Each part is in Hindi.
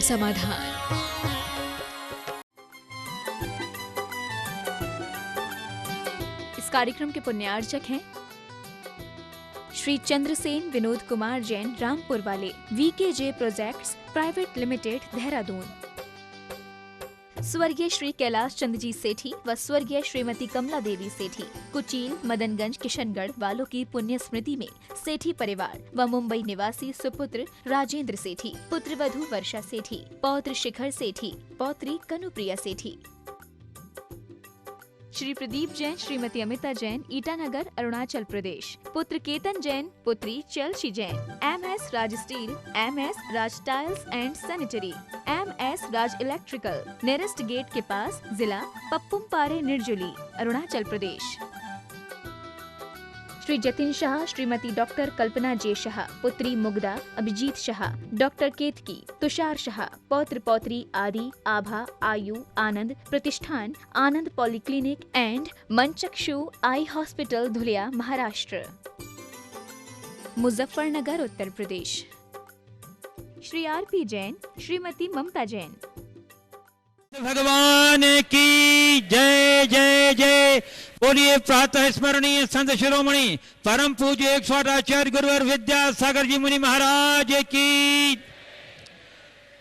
समाधान। इस कार्यक्रम के पुण्यार्चक हैं श्री चंद्रसेन विनोद कुमार जैन, रामपुर वाले, VKJ projects private limited, Dehradun. स्वर्गीय श्री कैलाश चंद्र जी सेठी व स्वर्गीय श्रीमती कमला देवी सेठी, कुचील, मदनगंज, किशनगढ़ वालों की पुण्य स्मृति में सेठी परिवार व मुंबई निवासी सुपुत्र राजेंद्र सेठी, पुत्र वधू वर्षा सेठी, पौत्र शिखर सेठी, पौत्री कनुप्रिया सेठी। श्री प्रदीप जैन, श्रीमती अमिता जैन, ईटानगर, अरुणाचल प्रदेश, पुत्र केतन जैन, पुत्री Chelsea Jain, MS Raj steel, MS Raj tiles and sanitary, MS Raj electrical, nearest gate के पास, जिला पप्पुमपारे, निर्जुली, अरुणाचल प्रदेश। श्री जतिन शाह, श्रीमती डॉक्टर कल्पना जे शाह, पुत्री मुग्धा, अभिजीत शाह, डॉक्टर केतकी, तुषार शाह, पौत्र पौत्री आदि, आभा, आयु, आनंद प्रतिष्ठान, Anand polyclinic and Manchakshu eye hospital, Dhulia, Maharashtra. Muzaffarnagar, Uttar Pradesh. Shri RP Jain, Shrimati Mamta Jain. भगवान की जय जय जय। बोलिए प्रातः स्मरणीय संत शिरोमणि परम पूज्य 108 आचार्य गुरुवर विद्यासागर जी मुनि महाराज की।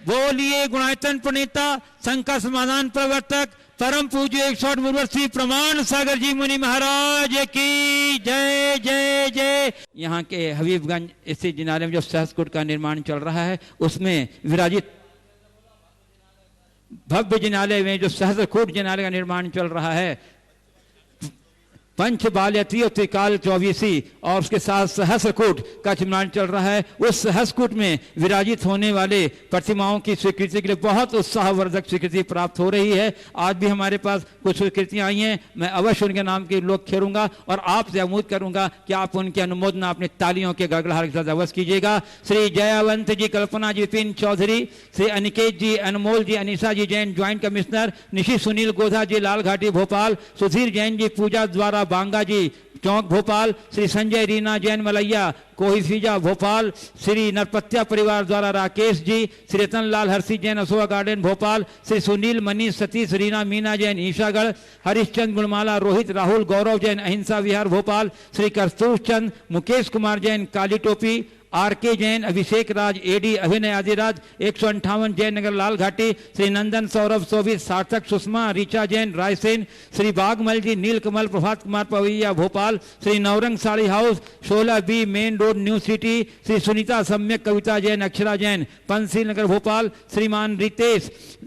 बोलिए गुणायतन प्रणेता, शंका समाधान प्रवर्तक, परम पूज्य 108 गुरुवर श्री प्रमाण सागर जी मुनि महाराज की जय जय जय। यहाँ के हबीबगंज स्थित जिनालय में जो सहस्रकूट का निर्माण चल रहा है, उसमें विराजित भव्य जिनालय में जो सहस्रकूट जिनालय का निर्माण चल रहा है, पंच बाल्यती और त्रिकाल 24 और उसके साथ सहस्रकूट का निर्माण चल रहा है। उस सहस्रकूट में विराजित होने वाले प्रतिमाओं की स्वीकृति के लिए बहुत उत्साहवर्धक स्वीकृति प्राप्त हो रही है। आज भी हमारे पास कुछ स्वीकृतियां आई हैं, मैं अवश्य उनके नाम के लोग खेरूंगा और आपसे अनुमोद करूंगा कि आप उनकी अनुमोदना अपने तालियों के गड़गड़ाहट के साथ अवश्य कीजिएगा। श्री जयावंत जी, कल्पना जी, विपिन चौधरी, श्री अनिकेत जी, अनमोल जी, अनिशा जी जैन, ज्वाइंट कमिश्नर, निशी सुनील गोधा जी, लालघाटी भोपाल, सुधीर जैन जी, पूजा द्वारा बांगा जी, चौक भोपाल, श्री संजय रीना जैन मलैया, कोहिफीजा भोपाल, श्री नरपत्या परिवार द्वारा राकेश जी, श्री रतन लाल हर्षी जैन, अशोका गार्डन भोपाल, श्री सुनील मनीष सतीश रीना मीना जैन, ईशागढ़, हरिश्चंद गुणमाला, रोहित राहुल गौरव जैन, अहिंसा विहार भोपाल, श्री कस्तूर चंद, मुकेश कुमार जैन, काली टोपी, RK जैन, अभिषेक राज, AD अभिनय आदिराज, 158 जैन नगर लाल घाटी, श्री नंदन Saurabh Shobhit, Sarthak Sushma, Richa Jain, Raisen, Shri Bagmal ji, Neelkamal, Prabhat Kumar Pavaiya Bhopal, Shri Navrang sari house, 16B main road, new city, Shri Sunita Samyak, Kavita Jain, Akshara Jain, Panchsheel Nagar Bhopal,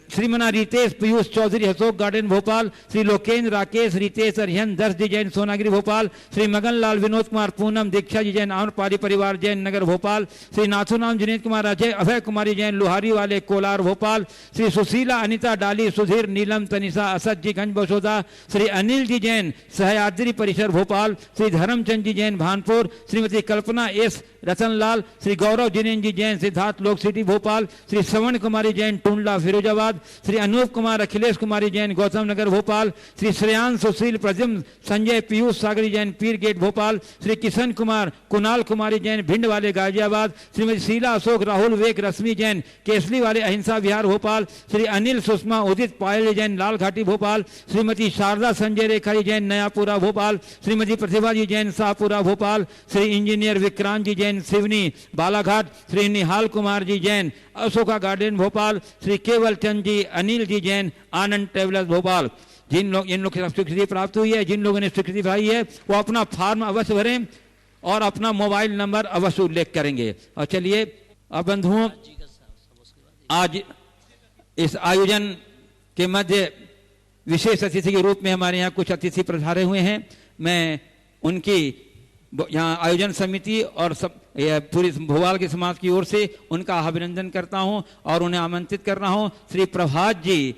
Shriman Ritesh Piyush Chaudhary, Ashok garden Bhopal, Shri Lokendra Rakesh Ritesh Arihant, 10 Jain, Sonagiri Bhopal, Shri Magan Lal Vinod Kumar Poonam, Diksha ji Jain, Amrapali परिवार जैन नगर भोपाल, श्री नाथुराम जिनेत कुमार अजय, अभय कुमारी जैन, लोहारी वाले कोलार भोपाल, श्री सुशीला अनिता डाली, सुधीर नीलम तनिषा, असद जी गंज बसोदा, श्री अनिल जी जैन, सहयाद्री परिसर भोपाल, श्री धर्मचंद जी जैन भानपुर, श्रीमती कल्पना S रतनलाल, श्री गौरव जिनेन जी जैन, सिद्धार्थ लोक सिटी भोपाल, श्री श्रवण कुमारी जैन, टुंडला फिरोजाबाद, श्री अनूप कुमार अखिलेश कुमारी जैन, गौतम नगर भोपाल, श्री श्रेयान सुशील प्रद्युम्न संजय पीयूष सागरी जैन, पीर गेट भोपाल, श्री किशन कुमार कुणाल कुमारी जैन, भिंड वाले गाजियाबाद, श्रीमती शीला अशोक राहुल विवेक रश्मि जैन, केसली वाले अहिंसा विहार भोपाल, श्री अनिल सुषमा उदित पायल जैन, लाल घाटी भोपाल, श्रीमती शारदा संजय रेखा जैन, नयापुरा भोपाल, श्रीमती प्रतिभा जी जैन, शाहपुरा भोपाल, श्री इंजीनियर विक्रांत जी जैन, सिवनी बालाघाट, श्री निहाल कुमार जी जैन, अशोका गार्डन भोपाल, श्री केवल चंद जी, अनिल जी जैन, आनंद ट्रेवलर्स भोपाल। इन लोग की स्वीकृति प्राप्त हुई है, जिन लोगों ने स्वीकृति पाई है वो अपना फॉर्म अवश्य भरें और अपना मोबाइल नंबर अवश्य उल्लेख करेंगे। और चलिए अब बंधुओं, आज इस आयोजन के मध्य विशेष अतिथि के रूप में हमारे यहाँ कुछ अतिथि पधारे हुए हैं। मैं उनकी यहाँ आयोजन समिति और सब पूरी भोपाल के समाज की ओर से उनका अभिनंदन करता हूँ और उन्हें आमंत्रित कर रहा हूँ। श्री प्रभात जी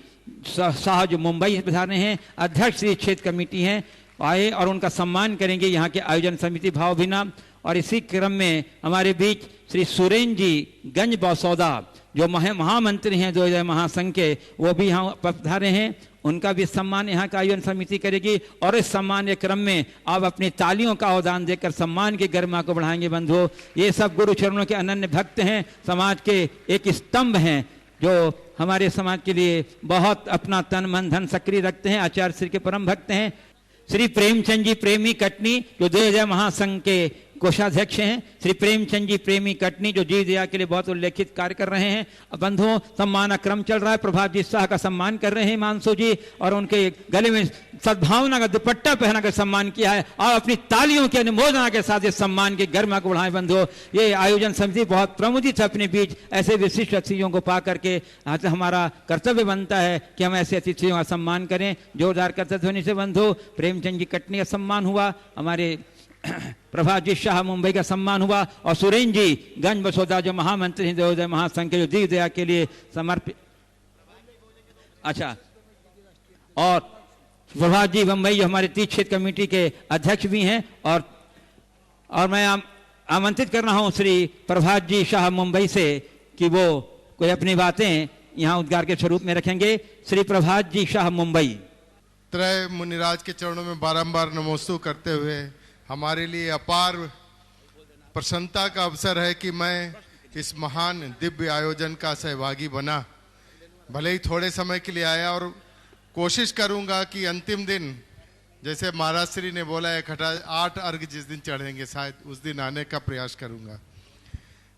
शाह जो मुंबई से पधारे हैं, अध्यक्ष श्री क्षेत्र कमेटी हैं, आए और उनका सम्मान करेंगे यहाँ के आयोजन समिति भावभीना। और इसी क्रम में हमारे बीच श्री सुरेन जी गंज बसौदा जो महामंत्री हैं 2000 महासंघ के, वो भी यहाँ पधारे हैं, उनका भी सम्मान यहाँ का आयोजन समिति करेगी। और इस सम्मान के क्रम में आप अपनी तालियों का अवदान देकर सम्मान की गरिमा को बढ़ाएंगे। बंधुओं, ये सब गुरु चरणों के अनन्य भक्त हैं, समाज के एक स्तंभ हैं। जो हमारे समाज के लिए बहुत अपना तन मन धन सक्रिय रखते हैं, आचार्य श्री के परम भक्त हैं। श्री प्रेमचंद जी प्रेमी कटनी जो देव जय महासंघ के कोषाध्यक्ष हैं। श्री प्रेमचंद जी प्रेमी कटनी जो जीव दया के लिए बहुत उल्लेखित कार्य कर रहे हैं। बंधुओं, सम्मान क्रम चल रहा है। प्रभात जी शाह का सम्मान कर रहे हैं हिमांशु जी, और उनके गले में सद्भावना का दुपट्टा पहना कर सम्मान किया है, और अपनी तालियों की अनुमोदना के साथ इस सम्मान की गरिमा को बढ़ाएं। बंधुओं, ये आयोजन समिति बहुत प्रमुदित है अपने बीच ऐसे विशिष्ट अतिथियों को पा करके। हमारा कर्तव्य बनता है कि हम ऐसे अतिथियों का सम्मान करें। जोरदार कर्तव्य होने से बंधु प्रेमचंद जी कटनी का सम्मान हुआ, हमारे प्रभात जी शाह मुंबई का सम्मान हुआ, और सुरेंद्र जी गंज बसोदा जो महामंत्री हैं देवोदय महासंघ के, जो दीव दया के लिए समर्पित। अच्छा, और प्रभात जी मुंबई जो हमारे तीर्थ क्षेत्र कमेटी के अध्यक्ष भी हैं, और मैं आमंत्रित कर रहा हूं श्री प्रभात जी शाह मुंबई से कि वो कोई अपनी बातें यहाँ उद्गार के स्वरूप में रखेंगे। श्री प्रभात जी शाह मुंबई। त्रय मुनिराज के चरणों में बारंबार नमोस्तु करते हुए हमारे लिए अपार प्रसन्नता का अवसर है कि मैं इस महान दिव्य आयोजन का सहभागी बना। भले ही थोड़े समय के लिए आया, और कोशिश करूंगा कि अंतिम दिन, जैसे महाराज श्री ने बोला 8 अर्घ जिस दिन चढ़ेंगे शायद उस दिन आने का प्रयास करूंगा।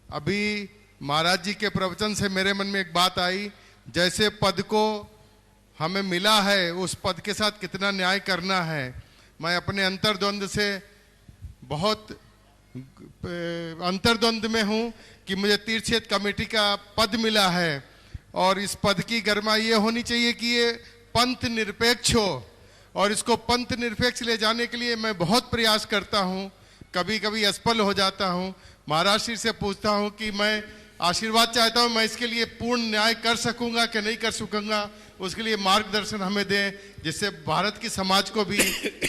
अभी महाराज जी के प्रवचन से मेरे मन में एक बात आई, जैसे पद को हमें मिला है उस पद के साथ कितना न्याय करना है। मैं अपने अंतर्द्वंद से बहुत अंतर्द्वंद में हूं कि मुझे तीर्थ क्षेत्र कमेटी का पद मिला है, और इस पद की गरिमा ये होनी चाहिए कि ये पंथ निरपेक्ष हो, और इसको पंथ निरपेक्ष ले जाने के लिए मैं बहुत प्रयास करता हूं। कभी कभी असफल हो जाता हूं। महाराज श्री से पूछता हूं कि मैं आशीर्वाद चाहता हूं, मैं इसके लिए पूर्ण न्याय कर सकूंगा कि नहीं कर सकूंगा, उसके लिए मार्गदर्शन हमें दें, जिससे भारत की समाज को भी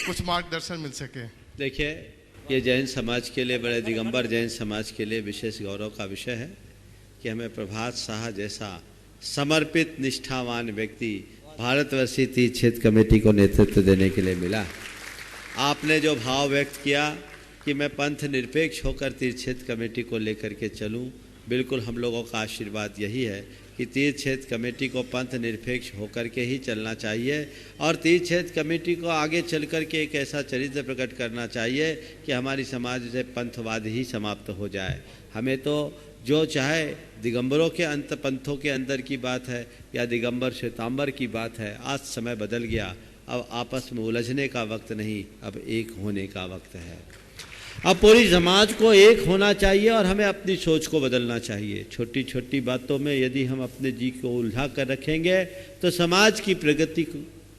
कुछ मार्गदर्शन मिल सके। देखिए, ये जैन समाज के लिए, बड़े दिगंबर जैन समाज के लिए विशेष गौरव का विषय है कि हमें प्रभात शाह जैसा समर्पित निष्ठावान व्यक्ति भारतवर्षीय तीर्थ क्षेत्र कमेटी को नेतृत्व देने के लिए मिला। आपने जो भाव व्यक्त किया कि मैं पंथ निरपेक्ष होकर तीर्थ क्षेत्र कमेटी को लेकर के चलूं, बिल्कुल हम लोगों का आशीर्वाद यही है कि तीर्थ क्षेत्र कमेटी को पंथ निरपेक्ष होकर के ही चलना चाहिए, और तीर्थ क्षेत्र कमेटी को आगे चल कर के एक ऐसा चरित्र प्रकट करना चाहिए कि हमारी समाज से पंथवाद ही समाप्त हो जाए। हमें तो जो चाहे दिगंबरों के अंत पंथों के अंदर की बात है या दिगंबर श्वेतांबर की बात है, आज समय बदल गया। अब आपस में उलझने का वक्त नहीं, अब एक होने का वक्त है। अब पूरी समाज को एक होना चाहिए और हमें अपनी सोच को बदलना चाहिए। छोटी छोटी बातों में यदि हम अपने जी को उलझा कर रखेंगे तो समाज की प्रगति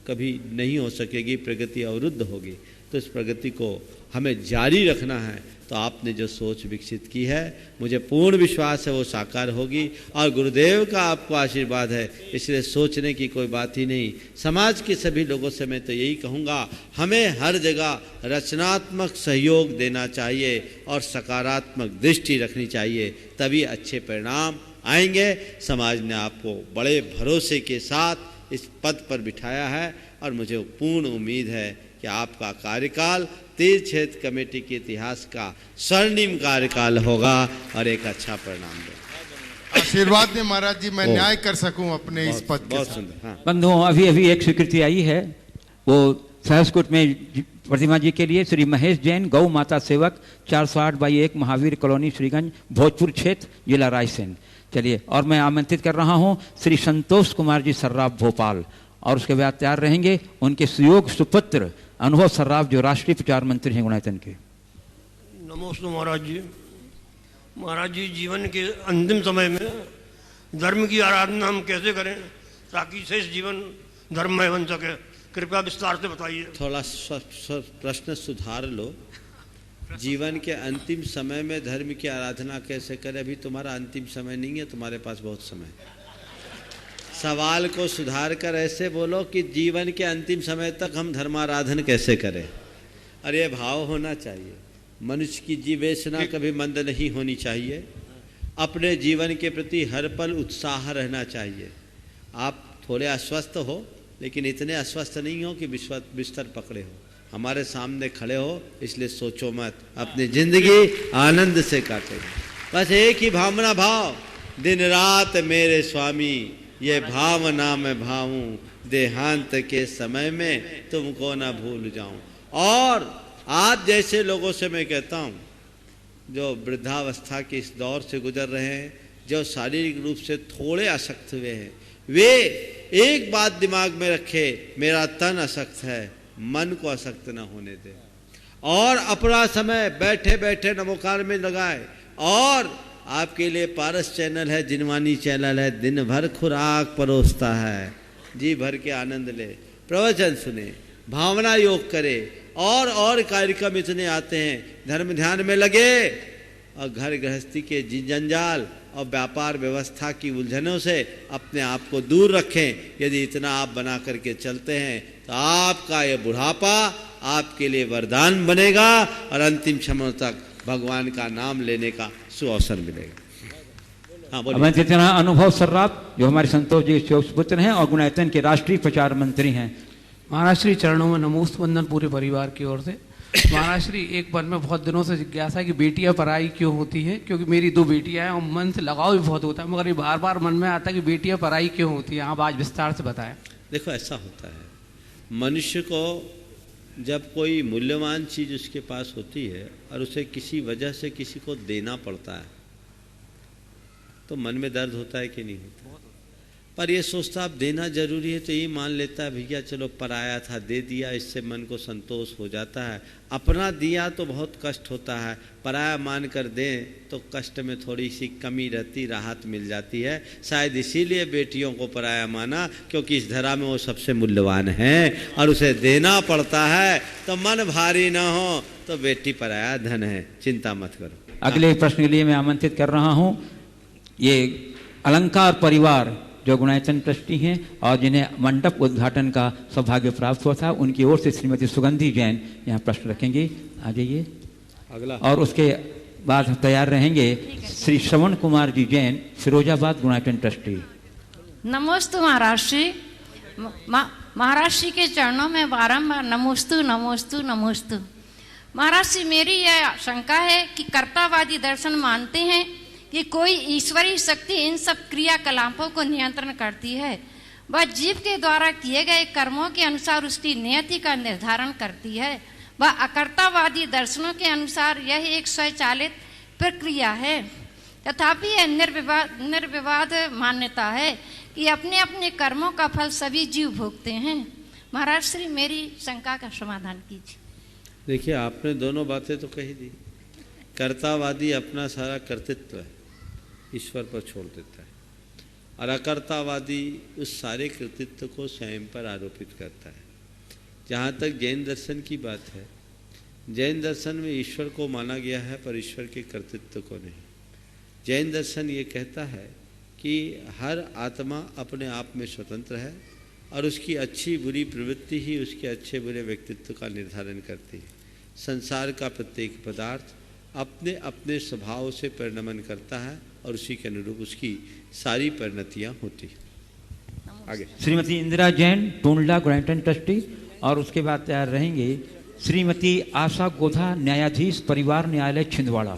कभी नहीं हो सकेगी, प्रगति अवरुद्ध होगी। तो इस प्रगति को हमें जारी रखना है। तो आपने जो सोच विकसित की है, मुझे पूर्ण विश्वास है वो साकार होगी, और गुरुदेव का आपको आशीर्वाद है, इसलिए सोचने की कोई बात ही नहीं। समाज के सभी लोगों से मैं तो यही कहूँगा, हमें हर जगह रचनात्मक सहयोग देना चाहिए और सकारात्मक दृष्टि रखनी चाहिए, तभी अच्छे परिणाम आएंगे। समाज ने आपको बड़े भरोसे के साथ इस पद पर बिठाया है, और मुझे पूर्ण उम्मीद है कि आपका कार्यकाल तीर्थ क्षेत्र कमेटी के इतिहास का स्वर्णिम कार्यकाल होगा और एक अच्छा परिणाम देगा। आशीर्वाद दें महाराज जी, मैं न्याय कर सकूं अपने इस पद के। बहुत सुंदर। हाँ। बंधुओं, अभी एक स्वीकृति आई है, वो सहसकुट में प्रतिमा जी के लिए श्री महेश जैन गौ माता सेवक 408/1 महावीर कॉलोनी श्रीगंज भोजपुर क्षेत्र जिला रायसेन। चलिए, और मैं आमंत्रित कर रहा हूँ श्री संतोष कुमार जी सर्राफ भोपाल, और उसके बाद तैयार रहेंगे उनके सुयोग सुपुत्र अनुभव सर्राफ जो राष्ट्रीय प्रचार मंत्री हैं गुणायतन के। नमोस्तु महाराज जी। महाराज जी, जीवन के अंतिम समय में धर्म की आराधना हम कैसे करें ताकि शेष जीवन धर्ममय बन सके, कृपया विस्तार से बताइए। थोड़ा प्रश्न सुधार लो। जीवन के अंतिम समय में धर्म की आराधना कैसे करें? अभी तुम्हारा अंतिम समय नहीं है, तुम्हारे पास बहुत समय। सवाल को सुधार कर ऐसे बोलो कि जीवन के अंतिम समय तक हम धर्माराधन कैसे करें। अरे भाव होना चाहिए। मनुष्य की जीवेशना कभी मंद नहीं होनी चाहिए। अपने जीवन के प्रति हर पल उत्साह रहना चाहिए। आप थोड़े अस्वस्थ हो, लेकिन इतने अस्वस्थ नहीं हो कि बिस्तर पकड़े हो। हमारे सामने खड़े हो, इसलिए सोचो मत, अपनी जिंदगी आनंद से काटो। बस एक ही भावना भाव दिन रात मेरे स्वामी ये भावना में भाऊं, देहांत के समय में तुमको ना भूल जाऊं। और आज जैसे लोगों से मैं कहता हूं, जो वृद्धावस्था के इस दौर से गुजर रहे हैं, जो शारीरिक रूप से थोड़े अशक्त हुए हैं, वे एक बात दिमाग में रखे, मेरा तन अशक्त है, मन को अशक्त न होने दे। और अपना समय बैठे बैठे नमोकार में लगाए। और आपके लिए पारस चैनल है, जिनवानी चैनल है, दिन भर खुराक परोसता है, जी भर के आनंद ले, प्रवचन सुने, भावना योग करे, और कार्यक्रम इतने आते हैं। धर्म ध्यान में लगे और घर गृहस्थी के जंजाल और व्यापार व्यवस्था की उलझनों से अपने आप को दूर रखें। यदि इतना आप बना करके चलते हैं तो आपका ये बुढ़ापा आपके लिए वरदान बनेगा और अंतिम समय तक भगवान का नाम लेने का सुअवसर मिलेगा। हाँ बोलिए। जितना अनुभव सर्राफ जो हमारे संतोष जी पुत्र हैं और गुणायतन के राष्ट्रीय प्रचार मंत्री हैं। महाराज श्री चरणों में नमोस्त वंदन पूरे परिवार की ओर से। महाराज श्री, एक मन में बहुत दिनों से जिज्ञासा है कि बेटियां पराई क्यों होती हैं, क्योंकि मेरी 2 बेटियां हैं और मन से लगाव भी बहुत होता है, मगर ये बार बार मन में आता है कि बेटियां पराई क्यों होती हैं। आप आज विस्तार से बताएं। देखो, ऐसा होता है, मनुष्य को जब कोई मूल्यवान चीज़ उसके पास होती है और उसे किसी वजह से किसी को देना पड़ता है तो मन में दर्द होता है कि नहीं होता। पर ये सोचता अब देना जरूरी है तो ये मान लेता है भैया चलो पराया था दे दिया, इससे मन को संतोष हो जाता है। अपना दिया तो बहुत कष्ट होता है, पराया मान कर दें तो कष्ट में थोड़ी सी कमी रहती, राहत मिल जाती है। शायद इसीलिए बेटियों को पराया माना, क्योंकि इस धरा में वो सबसे मूल्यवान हैं और उसे देना पड़ता है। तो मन भारी ना हो तो बेटी पराया धन है, चिंता मत करो। अगले प्रश्न के लिए मैं आमंत्रित कर रहा हूं ये अलंकार परिवार जो गुणायतन ट्रस्टी हैं और जिन्हें मंडप उद्घाटन का सौभाग्य प्राप्त हुआ था, उनकी ओर से श्रीमती सुगंधी जैन यहाँ प्रश्न रखेंगे। आ जाइए अगला। और उसके बाद तैयार रहेंगे श्री श्रवण कुमार जी जैन, फिरोजाबाद गुणायतन ट्रस्टी। नमोस्तु महाराज श्री। महाराज श्री के चरणों में बारंबार नमोस्तु नमोस्तु नमोस्तु। महाराज श्री, मेरी यह शंका है कि कर्तावादी दर्शन मानते हैं कि कोई ईश्वरीय शक्ति इन सब क्रियाकलापों को नियंत्रण करती है। वह जीव के द्वारा किए गए कर्मों के अनुसार उसकी नियति का निर्धारण करती है। वह अकर्तावादी दर्शनों के अनुसार यह एक स्वचालित प्रक्रिया है। तथापि यह निर्विवाद मान्यता है कि अपने अपने कर्मों का फल सभी जीव भोगते हैं। महाराज श्री, मेरी शंका का समाधान कीजिए। देखिए, आपने दोनों बातें तो कही दी। कर्तावादी अपना सारा कर्तृत्व ईश्वर पर छोड़ देता है और अकर्तावादी उस सारे कृतित्व को स्वयं पर आरोपित करता है। जहाँ तक जैन दर्शन की बात है, जैन दर्शन में ईश्वर को माना गया है पर ईश्वर के कर्तृत्व को नहीं। जैन दर्शन ये कहता है कि हर आत्मा अपने आप में स्वतंत्र है और उसकी अच्छी बुरी प्रवृत्ति ही उसके अच्छे बुरे व्यक्तित्व का निर्धारण करती है। संसार का प्रत्येक पदार्थ अपने अपने स्वभाव से परिणमन करता है और उसी के अनुरूप उसकी सारी परिणतियाँ होती हैं। आगे श्रीमती इंदिरा जैन, टूंडला गुणायतन ट्रस्टी, और उसके बाद तैयार रहेंगे श्रीमती आशा गोधा, न्यायाधीश, परिवार न्यायालय छिंदवाड़ा।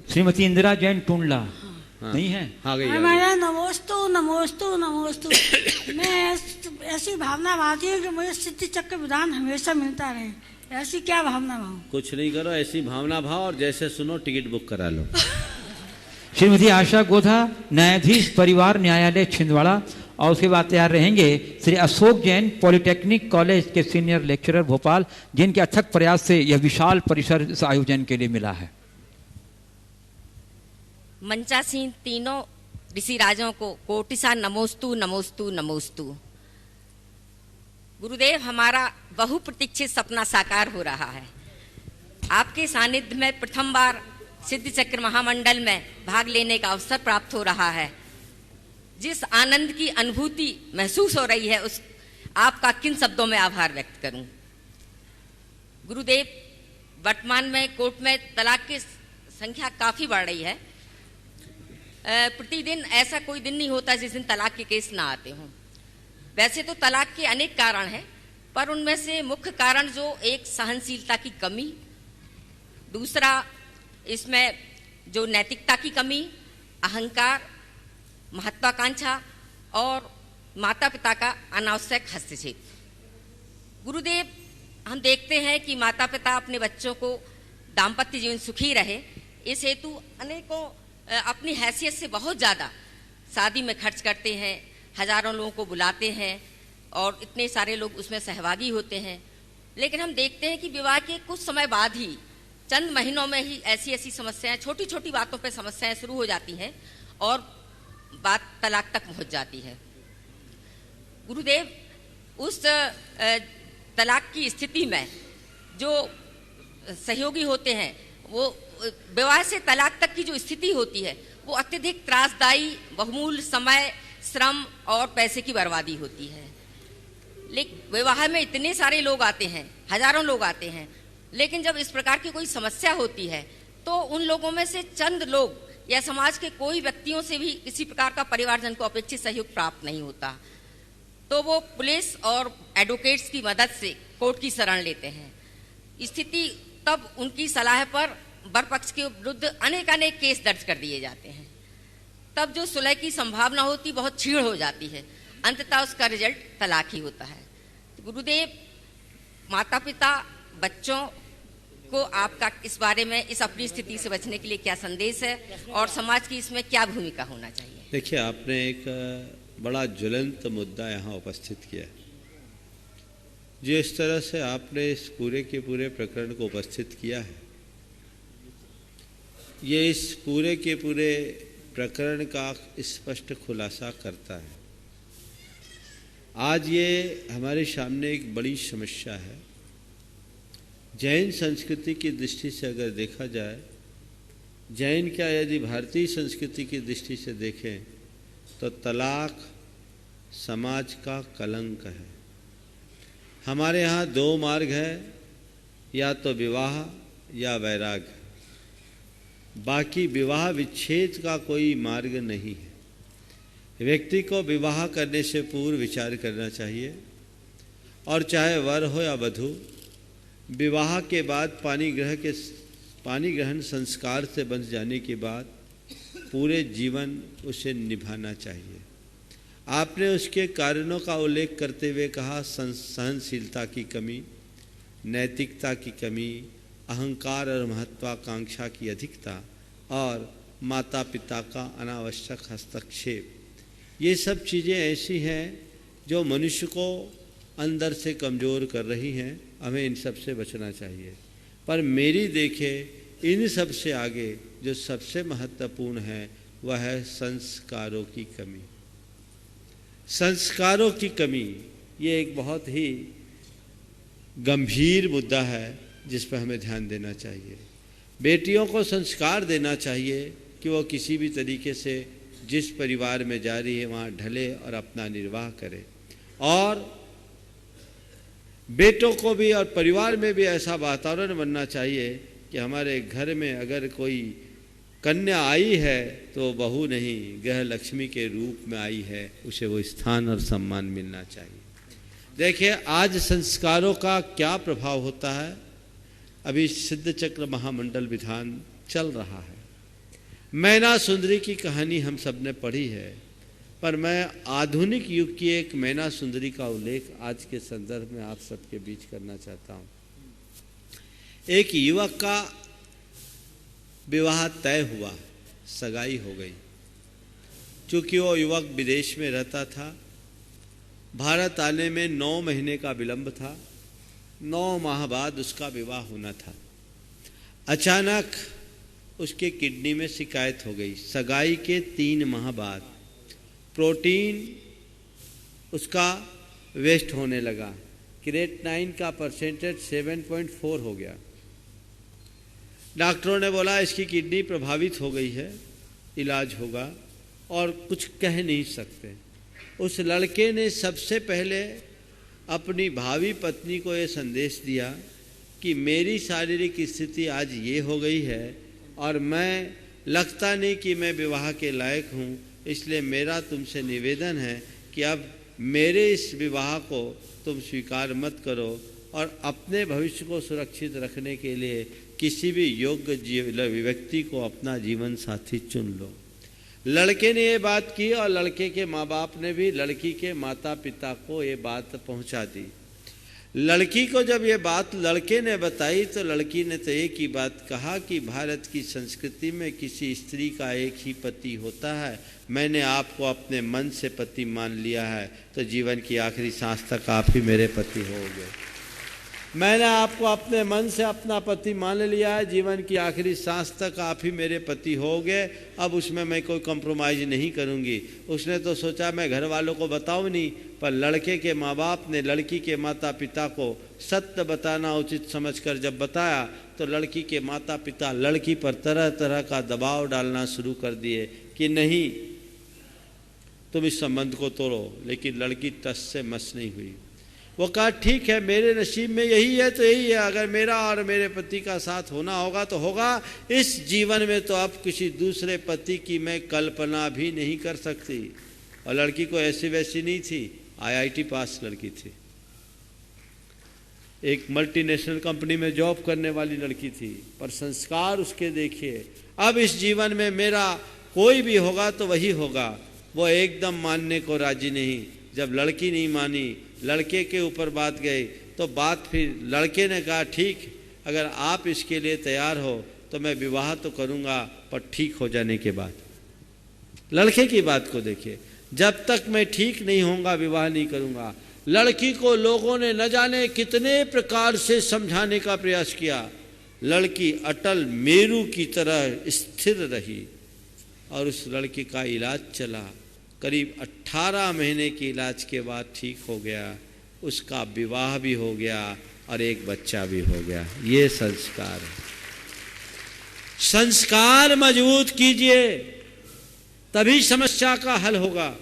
श्रीमती इंदिरा जैन, टूंडला। हाँ, नहीं है? हाँ गई। नमोस्तु नमोस्तु नमोस्तु। मैं ऐसी भावना भाती है कि मुझे सिद्धि चक्र विधान हमेशा मिलता रहे। ऐसी क्या भावना भाव? कुछ नहीं करो, ऐसी भावना भाव और जैसे सुनो टिकट बुक करा लो। श्रीमती आशा गोधा, न्यायाधीश, परिवार न्यायालय छिंदवाड़ा, और उसके बाद तैयार रहेंगे श्री अशोक जैन, पॉलिटेक्निक कॉलेज के सीनियर लेक्चरर भोपाल, जिनके अथक प्रयास से यह विशाल परिसर इस आयोजन के लिए मिला है। मंचासीन तीनों ऋषि राजों को कोटिसा नमोस्तु नमोस्तु नमोस्तु। गुरुदेव, हमारा बहुप्रतीक्षित सपना साकार हो रहा है। आपके सानिध्य में प्रथम बार सिद्धि चक्र महामंडल में भाग लेने का अवसर प्राप्त हो रहा है। जिस आनंद की अनुभूति महसूस हो रही है, उस आपका किन शब्दों में आभार व्यक्त करूं। गुरुदेव, वर्तमान में कोर्ट में तलाक की संख्या काफ़ी बढ़ रही है। प्रतिदिन ऐसा कोई दिन नहीं होता जिस दिन तलाक के केस ना आते हों। वैसे तो तलाक के अनेक कारण हैं, पर उनमें से मुख्य कारण जो एक सहनशीलता की कमी, दूसरा इसमें जो नैतिकता की कमी, अहंकार, महत्वाकांक्षा और माता पिता का अनावश्यक हस्तक्षेप। गुरुदेव, हम देखते हैं कि माता पिता अपने बच्चों को दाम्पत्य जीवन सुखी रहे, इस हेतु अनेकों अपनी हैसियत से बहुत ज़्यादा शादी में खर्च करते हैं, हजारों लोगों को बुलाते हैं और इतने सारे लोग उसमें सहभागी होते हैं। लेकिन हम देखते हैं कि विवाह के कुछ समय बाद ही, चंद महीनों में ही ऐसी ऐसी समस्याएं, छोटी छोटी बातों पे समस्याएं शुरू हो जाती हैं और बात तलाक तक पहुंच जाती है। गुरुदेव, उस तलाक की स्थिति में जो सहयोगी होते हैं, वो विवाह से तलाक तक की जो स्थिति होती है वो अत्यधिक त्रासदायी, बहुमूल्य समय, श्रम और पैसे की बर्बादी होती है। लेकिन विवाह में इतने सारे लोग आते हैं, हजारों लोग आते हैं, लेकिन जब इस प्रकार की कोई समस्या होती है तो उन लोगों में से चंद लोग या समाज के कोई व्यक्तियों से भी किसी प्रकार का परिवारजन को अपेक्षित सहयोग प्राप्त नहीं होता, तो वो पुलिस और एडवोकेट्स की मदद से कोर्ट की शरण लेते हैं। स्थिति तब उनकी सलाह पर वर पक्ष के विरुद्ध अनेक केस दर्ज कर दिए जाते हैं। तब जो सुलह की संभावना होती बहुत क्षीण हो जाती है, अंततः उसका रिजल्ट तलाक ही होता है। तो गुरुदेव, माता पिता बच्चों को आपका इस बारे में, इस अपनी स्थिति से बचने के लिए क्या संदेश है और समाज की इसमें क्या भूमिका होना चाहिए? देखिए, आपने एक बड़ा ज्वलंत मुद्दा यहाँ उपस्थित किया है। जिस तरह से आपने इस पूरे के पूरे प्रकरण को उपस्थित किया है, ये इस पूरे के पूरे प्रकरण का स्पष्ट खुलासा करता है। आज ये हमारे सामने एक बड़ी समस्या है। जैन संस्कृति की दृष्टि से अगर देखा जाए, जैन क्या यदि भारतीय संस्कृति की दृष्टि से देखें तो तलाक समाज का कलंक है। हमारे यहाँ दो मार्ग है, या तो विवाह या वैराग्य, बाकी विवाह विच्छेद का कोई मार्ग नहीं है। व्यक्ति को विवाह करने से पूर्व विचार करना चाहिए, और चाहे वर हो या वधू, विवाह के बाद पानी ग्रहण संस्कार से बंध जाने के बाद पूरे जीवन उसे निभाना चाहिए। आपने उसके कारणों का उल्लेख करते हुए कहा, सहनशीलता की कमी, नैतिकता की कमी, अहंकार और महत्वाकांक्षा की अधिकता और माता पिता का अनावश्यक हस्तक्षेप। ये सब चीज़ें ऐसी हैं जो मनुष्य को अंदर से कमज़ोर कर रही हैं। हमें इन सब से बचना चाहिए। पर मेरी देखे, इन सब से आगे जो सबसे महत्वपूर्ण है वह है संस्कारों की कमी। संस्कारों की कमी ये एक बहुत ही गंभीर मुद्दा है जिस पर हमें ध्यान देना चाहिए। बेटियों को संस्कार देना चाहिए कि वो किसी भी तरीके से जिस परिवार में जा रही है वहाँ ढले और अपना निर्वाह करे, और बेटों को भी और परिवार में भी ऐसा वातावरण बनना चाहिए कि हमारे घर में अगर कोई कन्या आई है तो बहू नहीं, गृह लक्ष्मी के रूप में आई है, उसे वो स्थान और सम्मान मिलना चाहिए। देखिए, आज संस्कारों का क्या प्रभाव होता है। अभी सिद्ध चक्र महामंडल विधान चल रहा है। मैना सुंदरी की कहानी हम सब ने पढ़ी है, पर मैं आधुनिक युग की एक मैना सुंदरी का उल्लेख आज के संदर्भ में आप सबके बीच करना चाहता हूँ। एक युवक का विवाह तय हुआ, सगाई हो गई। चूँकि वो युवक विदेश में रहता था, भारत आने में 9 महीने का विलंब था। 9 माह बाद उसका विवाह होना था। अचानक उसके किडनी में शिकायत हो गई। सगाई के 3 माह बाद प्रोटीन उसका वेस्ट होने लगा। क्रिएटिनिन का परसेंटेज 7.4 हो गया। डॉक्टरों ने बोला इसकी किडनी प्रभावित हो गई है, इलाज होगा, और कुछ कह नहीं सकते। उस लड़के ने सबसे पहले अपनी भावी पत्नी को ये संदेश दिया कि मेरी शारीरिक स्थिति आज ये हो गई है और मैं लगता नहीं कि मैं विवाह के लायक हूँ, इसलिए मेरा तुमसे निवेदन है कि अब मेरे इस विवाह को तुम स्वीकार मत करो और अपने भविष्य को सुरक्षित रखने के लिए किसी भी योग्य व्यक्ति को अपना जीवन साथी चुन लो। लड़के ने ये बात की और लड़के के माँ बाप ने भी लड़की के माता पिता को ये बात पहुंचा दी। लड़की को जब ये बात लड़के ने बताई तो लड़की ने तो एक ही बात कहा कि भारत की संस्कृति में किसी स्त्री का एक ही पति होता है, मैंने आपको अपने मन से पति मान लिया है तो जीवन की आखिरी सांस तक आप ही मेरे पति होंगे। मैंने आपको अपने मन से अपना पति मान लिया है, जीवन की आखिरी सांस तक आप ही मेरे पति होंगे, अब उसमें मैं कोई कॉम्प्रोमाइज़ नहीं करूंगी। उसने तो सोचा मैं घर वालों को बताऊं नहीं, पर लड़के के माँ बाप ने लड़की के माता पिता को सत्य बताना उचित समझकर जब बताया तो लड़की के माता पिता लड़की पर तरह तरह का दबाव डालना शुरू कर दिए कि नहीं तुम इस संबंध को तोड़ो, लेकिन लड़की टस से मस नहीं हुई। वो कहा ठीक है, मेरे नसीब में यही है तो यही है, अगर मेरा और मेरे पति का साथ होना होगा तो होगा, इस जीवन में तो अब किसी दूसरे पति की मैं कल्पना भी नहीं कर सकती। और लड़की को ऐसी वैसी नहीं थी, IIT पास लड़की थी, एक मल्टीनेशनल कंपनी में जॉब करने वाली लड़की थी, पर संस्कार उसके देखिए, अब इस जीवन में मेरा कोई भी होगा तो वही होगा। वो एकदम मानने को राजी नहीं। जब लड़की नहीं मानी, लड़के के ऊपर बात गई तो बात फिर लड़के ने कहा ठीक, अगर आप इसके लिए तैयार हो तो मैं विवाह तो करूंगा, पर ठीक हो जाने के बाद। लड़के की बात को देखिए, जब तक मैं ठीक नहीं होऊंगा विवाह नहीं करूंगा। लड़की को लोगों ने न जाने कितने प्रकार से समझाने का प्रयास किया, लड़की अटल मेरू की तरह स्थिर रही और उस लड़की का इलाज चला। करीब 18 महीने के इलाज के बाद ठीक हो गया, उसका विवाह भी हो गया और एक बच्चा भी हो गया। ये संस्कार है। संस्कार मजबूत कीजिए तभी समस्या का हल होगा।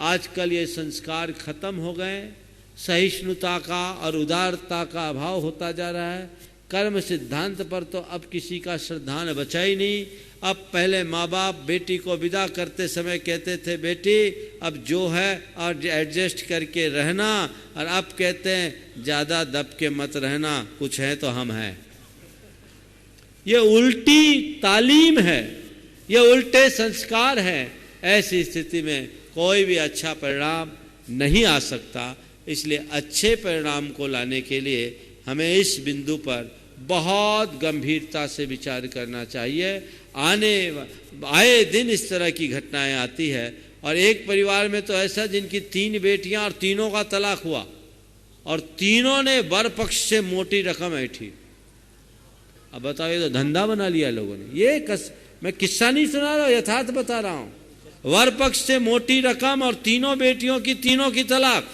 आजकल ये संस्कार खत्म हो गए, सहिष्णुता का और उदारता का अभाव होता जा रहा है। कर्म सिद्धांत पर तो अब किसी का श्रद्धान बचा ही नहीं। अब पहले माँ बाप बेटी को विदा करते समय कहते थे बेटी अब जो है और एडजस्ट करके रहना, और अब कहते हैं ज़्यादा दब के मत रहना, कुछ है तो हम हैं। ये उल्टी तालीम है, ये उल्टे संस्कार हैं। ऐसी स्थिति में कोई भी अच्छा परिणाम नहीं आ सकता। इसलिए अच्छे परिणाम को लाने के लिए हमें इस बिंदु पर बहुत गंभीरता से विचार करना चाहिए। आए दिन इस तरह की घटनाएं आती है, और एक परिवार में तो ऐसा जिनकी 3 बेटियां और तीनों का तलाक हुआ और तीनों ने वर पक्ष से मोटी रकम ऐठी। अब बताओ, ये तो धंधा बना लिया लोगों ने। ये मैं किस्सा नहीं सुना रहा, यथार्थ बता रहा हूं। वर पक्ष से मोटी रकम और तीनों बेटियों की तीनों की तलाक,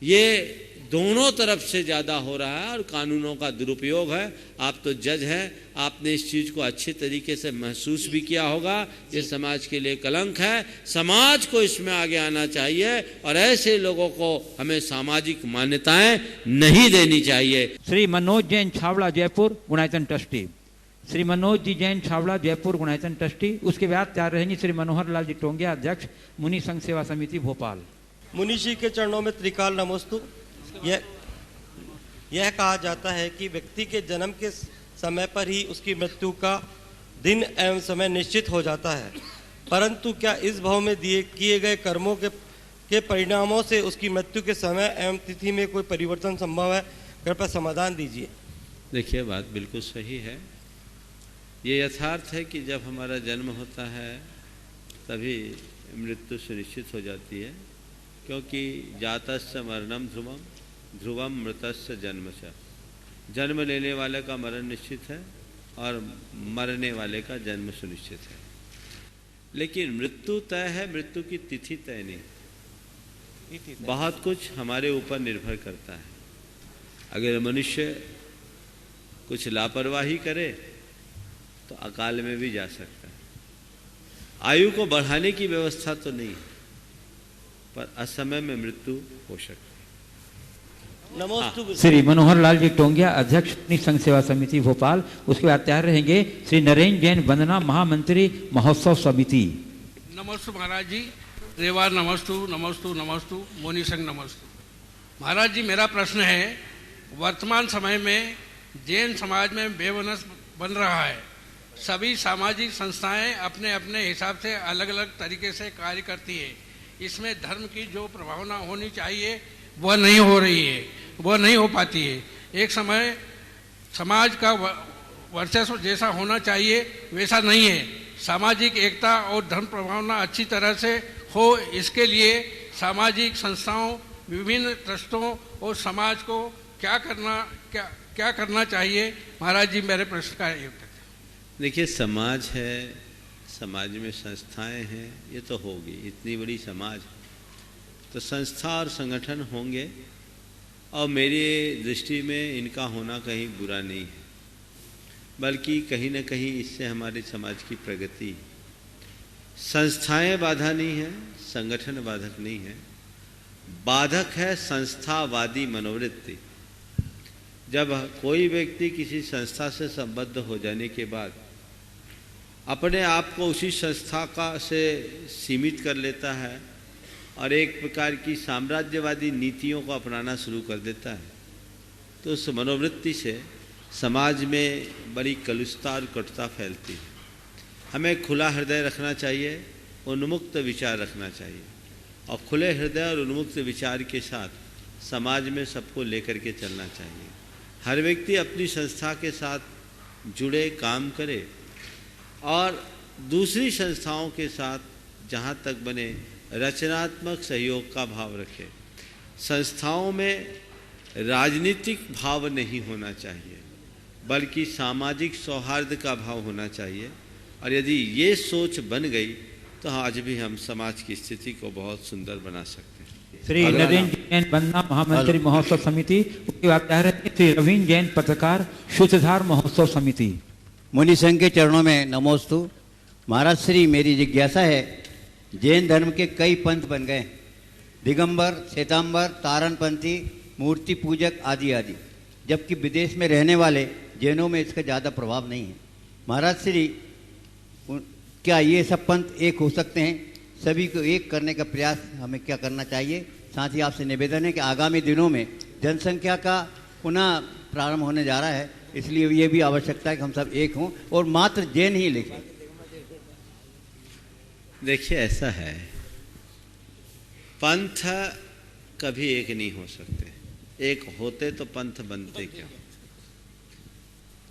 ये दोनों तरफ से ज़्यादा हो रहा है और कानूनों का दुरुपयोग है। आप तो जज हैं, आपने इस चीज़ को अच्छे तरीके से महसूस भी किया होगा। ये समाज के लिए कलंक है, समाज को इसमें आगे आना चाहिए और ऐसे लोगों को हमें सामाजिक मान्यताएं नहीं देनी चाहिए। Shri Manoj Jain Chhawra Jaipur Gunayatan trustee, Shri Manoj ji Jain Chhawra Jaipur Gunayatan trustee. उसके बाद तैयार रहेंगे श्री मनोहर लाल जी टोंगिया अध्यक्ष मुनि संघ सेवा समिति भोपाल। मुनिषी के चरणों में त्रिकाल नमोस्तु। यह कहा जाता है कि व्यक्ति के जन्म के समय पर ही उसकी मृत्यु का दिन एवं समय निश्चित हो जाता है, परंतु क्या इस भाव में किए गए कर्मों के परिणामों से उसकी मृत्यु के समय एवं तिथि में कोई परिवर्तन संभव है? कृपया समाधान दीजिए। देखिए, बात बिल्कुल सही है। ये यथार्थ है कि जब हमारा जन्म होता है तभी मृत्यु सुनिश्चित हो जाती है, क्योंकि जातस्य मरणम ध्रुवम ध्रुवम मृतस्य जन्मस्य। जन्म लेने वाले का मरण निश्चित है और मरने वाले का जन्म सुनिश्चित है, लेकिन मृत्यु तय है, मृत्यु की तिथि तय नहीं। बहुत कुछ हमारे ऊपर निर्भर करता है। अगर मनुष्य कुछ लापरवाही करे तो अकाल में भी जा सकता है। आयु को बढ़ाने की व्यवस्था तो नहीं, पर असमय में मृत्यु हो सकती है। श्री मनोहर लाल जी टोंगिया अध्यक्ष मुनि संघ सेवा समिति भोपाल। उसके बाद तैयार रहेंगे श्री नरेंद्र जैन वंदना महामंत्री महोत्सव समिति। नमस्तु महाराज जी, रेवा नमस्तु नमस्तु नमस्तु, मुनि संघ नमस्तु। महाराज जी, मेरा प्रश्न है, वर्तमान समय में जैन समाज में बेवनस बन रहा है सभी सामाजिक संस्थाएं अपने अपने हिसाब से अलग अलग तरीके से कार्य करती है। इसमें धर्म की जो प्रभावना होनी चाहिए वह नहीं हो रही है, वह नहीं हो पाती है। एक समय समाज का वर्चस्व जैसा होना चाहिए वैसा नहीं है। सामाजिक एकता और धर्म प्रभावना अच्छी तरह से हो, इसके लिए सामाजिक संस्थाओं, विभिन्न ट्रस्टों और समाज को क्या करना चाहिए? महाराज जी, मेरे प्रश्न का ये उत्तर। देखिए, समाज है, समाज में संस्थाएं हैं, ये तो होगी। इतनी बड़ी समाज तो संस्था और संगठन होंगे, और मेरी दृष्टि में इनका होना कहीं बुरा नहीं है, बल्कि कहीं न कहीं इससे हमारे समाज की प्रगति। संस्थाएं बाधा नहीं है, संगठन बाधक नहीं है, बाधक है संस्थावादी मनोवृत्ति। जब कोई व्यक्ति किसी संस्था से संबद्ध हो जाने के बाद अपने आप को उसी संस्था से सीमित कर लेता है और एक प्रकार की साम्राज्यवादी नीतियों को अपनाना शुरू कर देता है, तो उस मनोवृत्ति से समाज में बड़ी कलुषता और कटुता फैलती है। हमें खुला हृदय रखना चाहिए, उन्मुक्त विचार रखना चाहिए, और खुले हृदय और उन्मुक्त विचार के साथ समाज में सबको लेकर के चलना चाहिए। हर व्यक्ति अपनी संस्था के साथ जुड़े, काम करे, और दूसरी संस्थाओं के साथ जहाँ तक बने रचनात्मक सहयोग का भाव रखे। संस्थाओं में राजनीतिक भाव नहीं होना चाहिए, बल्कि सामाजिक सौहार्द का भाव होना चाहिए। और यदि ये सोच बन गई तो आज भी हम समाज की स्थिति को बहुत सुंदर बना सकते हैं। श्री नरेंद्र जैन बन्ना महामंत्री महोत्सव समिति, उसके बाद कह रहे थे श्री रवीन जैन पत्रकार शुद्धधार महोत्सव समिति। मुनि संघ के चरणों में नमोस्तु। महाराज श्री, मेरी जिज्ञासा है, जैन धर्म के कई पंथ बन गए, दिगंबर, श्वेतांबर, तारणपंथी, मूर्ति पूजक आदि आदि, जबकि विदेश में रहने वाले जैनों में इसका ज़्यादा प्रभाव नहीं है। महाराज श्री, क्या ये सब पंथ एक हो सकते हैं? सभी को एक करने का प्रयास हमें क्या करना चाहिए? साथ ही आपसे निवेदन है कि आगामी दिनों में जनसंख्या का पुनः प्रारंभ होने जा रहा है, इसलिए ये भी आवश्यकता है कि हम सब एक हों और मात्र जैन ही लिखें। देखिए, ऐसा है, पंथ कभी एक नहीं हो सकते। एक होते तो पंथ बनते क्यों?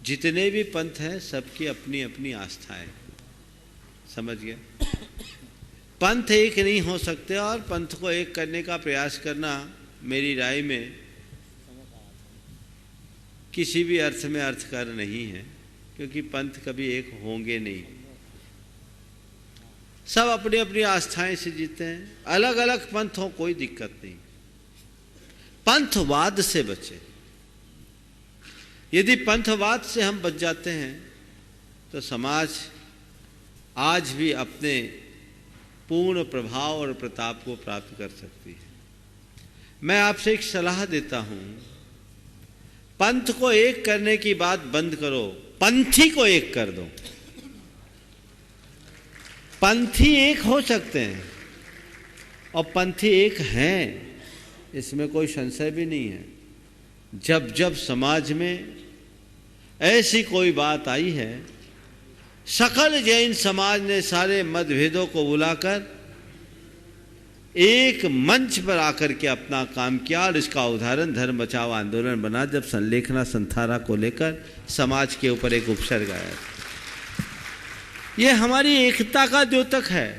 जितने भी पंथ हैं सबकी अपनी अपनी आस्थाएं, समझ गए? पंथ एक नहीं हो सकते, और पंथ को एक करने का प्रयास करना मेरी राय में किसी भी अर्थ में अर्थकर नहीं है, क्योंकि पंथ कभी एक होंगे नहीं। सब अपनी अपनी आस्थाएं से जीते हैं। अलग अलग पंथ हो, कोई दिक्कत नहीं। पंथवाद से बचे। यदि पंथवाद से हम बच जाते हैं तो समाज आज भी अपने पूर्ण प्रभाव और प्रताप को प्राप्त कर सकती है। मैं आपसे एक सलाह देता हूं, पंथ को एक करने की बात बंद करो, पंथी को एक कर दो। पंथी एक हो सकते हैं और पंथी एक हैं, इसमें कोई संशय भी नहीं है। जब जब समाज में ऐसी कोई बात आई है, सकल जैन समाज ने सारे मतभेदों को बुलाकर एक मंच पर आकर के अपना काम किया, और इसका उदाहरण धर्म बचाओ आंदोलन बना, जब संलेखना संथारा को लेकर समाज के ऊपर एक उपसर्ग आया। ये हमारी एकता का द्योतक है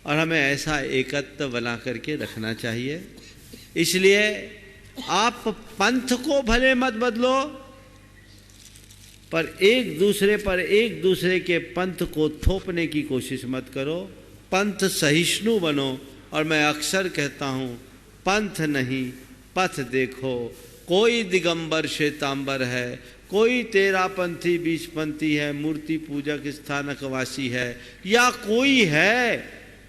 और हमें ऐसा एकत्व बना करके रखना चाहिए। इसलिए आप पंथ को भले मत बदलो, पर एक दूसरे के पंथ को थोपने की कोशिश मत करो। पंथ सहिष्णु बनो। और मैं अक्सर कहता हूँ, पंथ नहीं पथ देखो। कोई दिगंबर श्वेतांबर है, कोई तेरापंथी बीचपंथी है, मूर्ति पूजक स्थानकवासी है, या कोई है,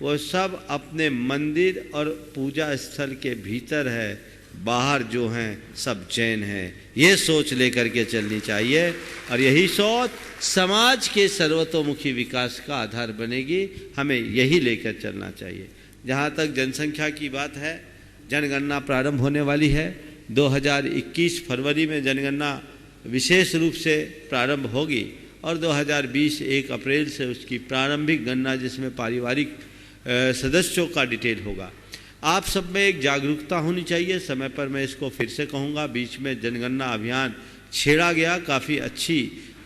वो सब अपने मंदिर और पूजा स्थल के भीतर है, बाहर जो हैं सब जैन हैं। ये सोच लेकर के चलनी चाहिए, और यही सोच समाज के सर्वतोमुखी विकास का आधार बनेगी। हमें यही लेकर चलना चाहिए। जहाँ तक जनसंख्या की बात है, जनगणना प्रारंभ होने वाली है। 2021 फरवरी में जनगणना विशेष रूप से प्रारंभ होगी, और 2020 1 अप्रैल से उसकी प्रारंभिक गणना जिसमें पारिवारिक सदस्यों का डिटेल होगा। आप सब में एक जागरूकता होनी चाहिए। समय पर मैं इसको फिर से कहूँगा, बीच में जनगणना अभियान छेड़ा गया, काफ़ी अच्छी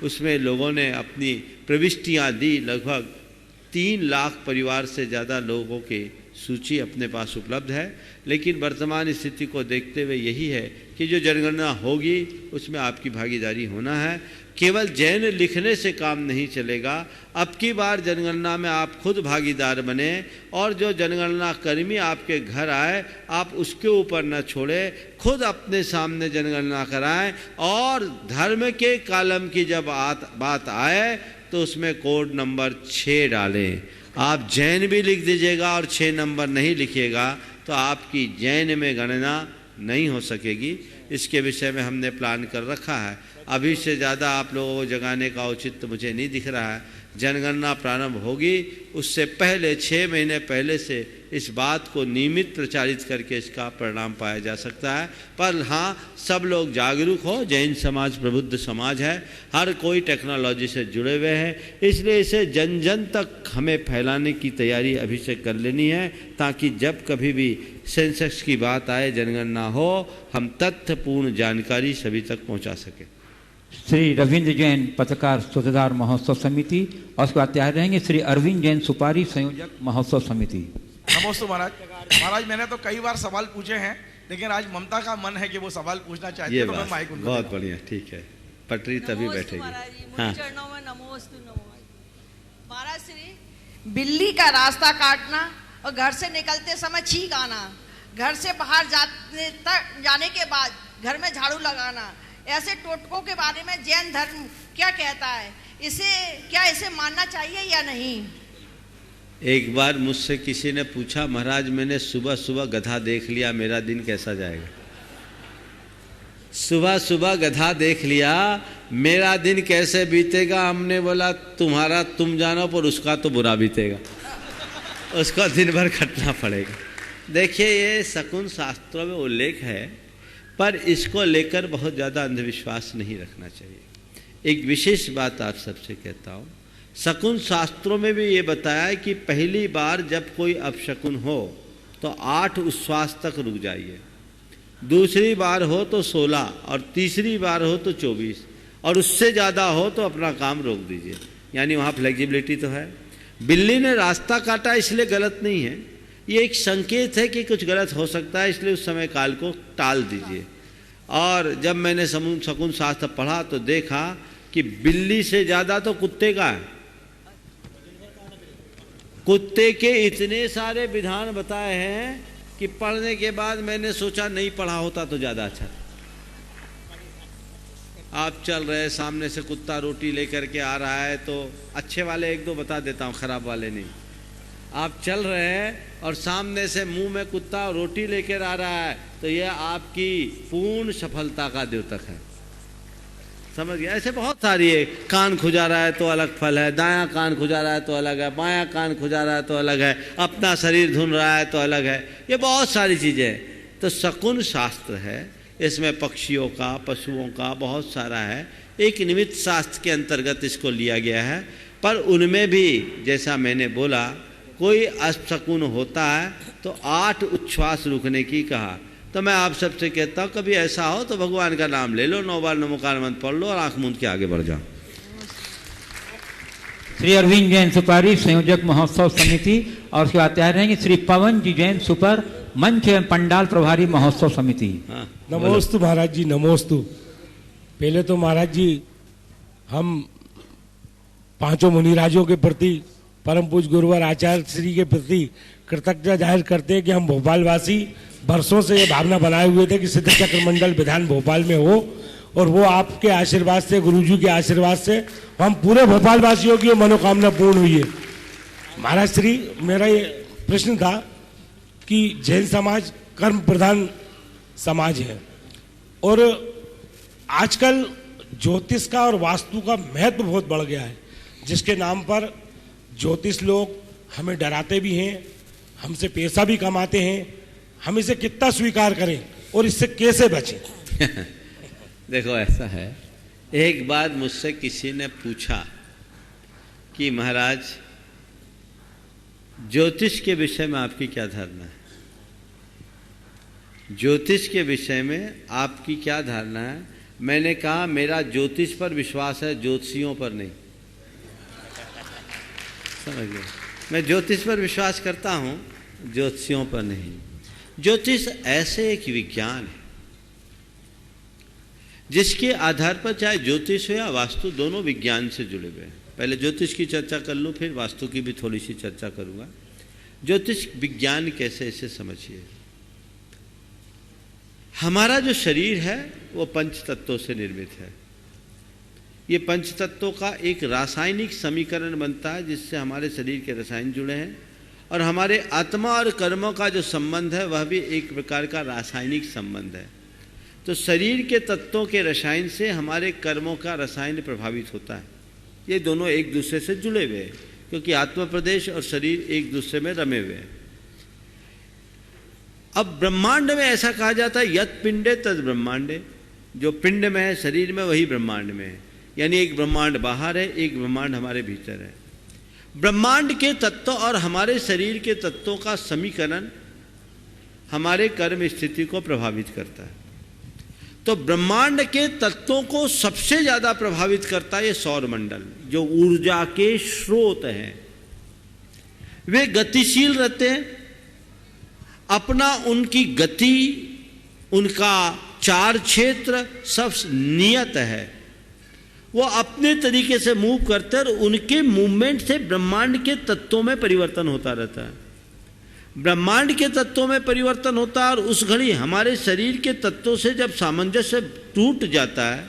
उसमें लोगों ने अपनी प्रविष्टियाँ दी। लगभग 3 लाख परिवार से ज़्यादा लोगों की सूची अपने पास उपलब्ध है। लेकिन वर्तमान स्थिति को देखते हुए यही है कि जो जनगणना होगी उसमें आपकी भागीदारी होना है। केवल जैन लिखने से काम नहीं चलेगा। अब की बार जनगणना में आप खुद भागीदार बने और जो जनगणना कर्मी आपके घर आए आप उसके ऊपर न छोड़े, खुद अपने सामने जनगणना कराएं और धर्म के कॉलम की जब बात आए तो उसमें कोड नंबर 6 डालें। आप जैन भी लिख दीजिएगा और 6 नंबर नहीं लिखिएगा तो आपकी जैन में गणना नहीं हो सकेगी। इसके विषय में हमने प्लान कर रखा है। अभी से ज़्यादा आप लोगों को जगाने का औचित्य मुझे नहीं दिख रहा है। जनगणना प्रारंभ होगी उससे पहले 6 महीने पहले से इस बात को नियमित प्रचारित करके इसका परिणाम पाया जा सकता है। पर हाँ, सब लोग जागरूक हो। जैन समाज प्रबुद्ध समाज है, हर कोई टेक्नोलॉजी से जुड़े हुए हैं, इसलिए इसे जन जन तक हमें फैलाने की तैयारी अभी से कर लेनी है ताकि जब कभी भी सेंसस की बात आए, जनगणना हो, हम तथ्यपूर्ण जानकारी सभी तक पहुँचा सकें। श्री रविंद्र जैन पत्रकार सूत्रधार महोत्सव समिति और उसके बाद तैयार रहेंगे श्री अरविंद जैन सुपारी संयोजक महोत्सव समिति। नमस्ते महाराज। महाराज मैंने तो कई बार सवाल पूछे हैं लेकिन आज ममता का मन है कि वो सवाल पूछना चाहती है तो मैं माइक उनको बहुत बढ़िया, ठीक है, पटरी तभी बैठेगी। हाँ। चरणों में नमोस्तु नमो। महाराज श्री बिल्ली का रास्ता काटना और घर से निकलते समय छींक आना, घर से बाहर जाने के बाद घर में झाड़ू लगाना, ऐसे टोटकों के बारे में जैन धर्म क्या कहता है? इसे मानना चाहिए या नहीं? एक बार मुझसे किसी ने पूछा, महाराज मैंने सुबह सुबह गधा देख लिया, मेरा दिन कैसा जाएगा? सुबह सुबह गधा देख लिया, मेरा दिन कैसे बीतेगा? हमने बोला तुम्हारा तुम जानो, पर उसका तो बुरा बीतेगा, उसका दिन भर खटना पड़ेगा। देखिए, ये शकुन शास्त्रों में उल्लेख है, पर इसको लेकर बहुत ज़्यादा अंधविश्वास नहीं रखना चाहिए। एक विशेष बात आप सबसे कहता हूँ, शकुन शास्त्रों में भी ये बताया है कि पहली बार जब कोई अपशकुन हो तो 8 उच्छ्वास तक रुक जाइए, दूसरी बार हो तो 16 और तीसरी बार हो तो 24 और उससे ज़्यादा हो तो अपना काम रोक दीजिए। यानी वहाँ फ्लेक्सिबिलिटी तो है। बिल्ली ने रास्ता काटा इसलिए गलत नहीं है, ये एक संकेत है कि कुछ गलत हो सकता है, इसलिए उस समय काल को टाल दीजिए। और जब मैंने शकुन शास्त्र पढ़ा तो देखा कि बिल्ली से ज़्यादा तो कुत्ते का है। कुत्ते के इतने सारे विधान बताए हैं कि पढ़ने के बाद मैंने सोचा नहीं पढ़ा होता तो ज़्यादा अच्छा। आप चल रहे, सामने से कुत्ता रोटी लेकर के आ रहा है तो अच्छे वाले 1-2 बता देता हूँ, खराब वाले नहीं। आप चल रहे हैं और सामने से मुंह में कुत्ता रोटी लेकर आ रहा है तो यह आपकी पूर्ण सफलता का द्योतक है। समझ गया? ऐसे बहुत सारी है। कान खुजा रहा है तो अलग फल है, दायां कान खुजा रहा है तो अलग है, बायां कान खुजा रहा है तो अलग है, अपना शरीर धुन रहा है तो अलग है। ये बहुत सारी चीज़ें हैं। तो शकुन शास्त्र है, इसमें पक्षियों का, पशुओं का बहुत सारा है। एक निमित्त शास्त्र के अंतर्गत इसको लिया गया है, पर उनमें भी जैसा मैंने बोला कोई अपशकुन होता है तो 8 उच्छ्वास रुकने की कहा। तो मैं आप सबसे कहता हूँ कभी ऐसा हो तो भगवान का नाम ले लो, 9 बार नमोकार मंत्र पढ़ लो और आंख मूंद के आगे बढ़ जाओ। श्री अरविंद जैन सुपारी संयोजक महोत्सव समिति और उसके बाद तैयार रहेंगे श्री पवन जी जैन सुपर मंच एवं पंडाल प्रभारी महोत्सव समिति। नमोस्तु महाराज जी, नमोस्तु। पहले तो महाराज जी हम 5 मुनिराजों के प्रति, परम पूज्य गुरुवर आचार्य श्री के प्रति कृतज्ञता जाहिर करते हैं कि हम भोपाल वासी बरसों से ये भावना बनाए हुए थे कि सिद्ध चक्र मंडल विधान भोपाल में हो, और वो आपके आशीर्वाद से, गुरुजी के आशीर्वाद से हम पूरे भोपाल वासियों की मनोकामना पूर्ण हुई है। महाराज श्री, मेरा ये प्रश्न था कि जैन समाज कर्म प्रधान समाज है और आजकल ज्योतिष का और वास्तु का महत्व बहुत बढ़ गया है, जिसके नाम पर ज्योतिष लोग हमें डराते भी हैं, हमसे पैसा भी कमाते हैं। हम इसे कितना स्वीकार करें और इससे कैसे बचें? देखो, ऐसा है एक बार मुझसे किसी ने पूछा कि महाराज ज्योतिष के विषय में आपकी क्या धारणा है? ज्योतिष के विषय में आपकी क्या धारणा है? मैंने कहा मेरा ज्योतिष पर विश्वास है, ज्योतिषियों पर नहीं। समझ गए? मैं ज्योतिष पर विश्वास करता हूँ, ज्योतिषियों पर नहीं। ज्योतिष ऐसे एक विज्ञान है जिसके आधार पर चाहे ज्योतिष हो या वास्तु, दोनों विज्ञान से जुड़े हुए हैं। पहले ज्योतिष की चर्चा कर लूँ, फिर वास्तु की भी थोड़ी सी चर्चा करूँगा। ज्योतिष विज्ञान कैसे, इसे समझिए। हमारा जो शरीर है वो पंच तत्वों से निर्मित है। ये पंच तत्वों का एक रासायनिक समीकरण बनता है जिससे हमारे शरीर के रसायन जुड़े हैं, और हमारे आत्मा और कर्मों का जो संबंध है वह भी एक प्रकार का रासायनिक संबंध है। तो शरीर के तत्वों के रसायन से हमारे कर्मों का रसायन प्रभावित होता है। ये दोनों एक दूसरे से जुड़े हुए हैं, क्योंकि आत्मा प्रदेश और शरीर एक दूसरे में रमे हुए हैं। अब ब्रह्मांड में ऐसा कहा जाता है, यत पिंडे तद ब्रह्मांडे। जो पिंड में है, शरीर में, वही ब्रह्मांड में है। यानी एक ब्रह्मांड बाहर है, एक ब्रह्मांड हमारे भीतर है। ब्रह्मांड के तत्व और हमारे शरीर के तत्वों का समीकरण हमारे कर्म स्थिति को प्रभावित करता है। तो ब्रह्मांड के तत्वों को सबसे ज्यादा प्रभावित करता है ये सौर मंडल, जो ऊर्जा के स्रोत हैं। वे गतिशील रहते हैं, अपना उनकी गति, उनका चार क्षेत्र सब नियत है। वो अपने तरीके से मूव करते हैं और उनके मूवमेंट से ब्रह्मांड के तत्वों में परिवर्तन होता रहता है। ब्रह्मांड के तत्वों में परिवर्तन होता है और उस घड़ी हमारे शरीर के तत्वों से जब सामंजस्य टूट जाता है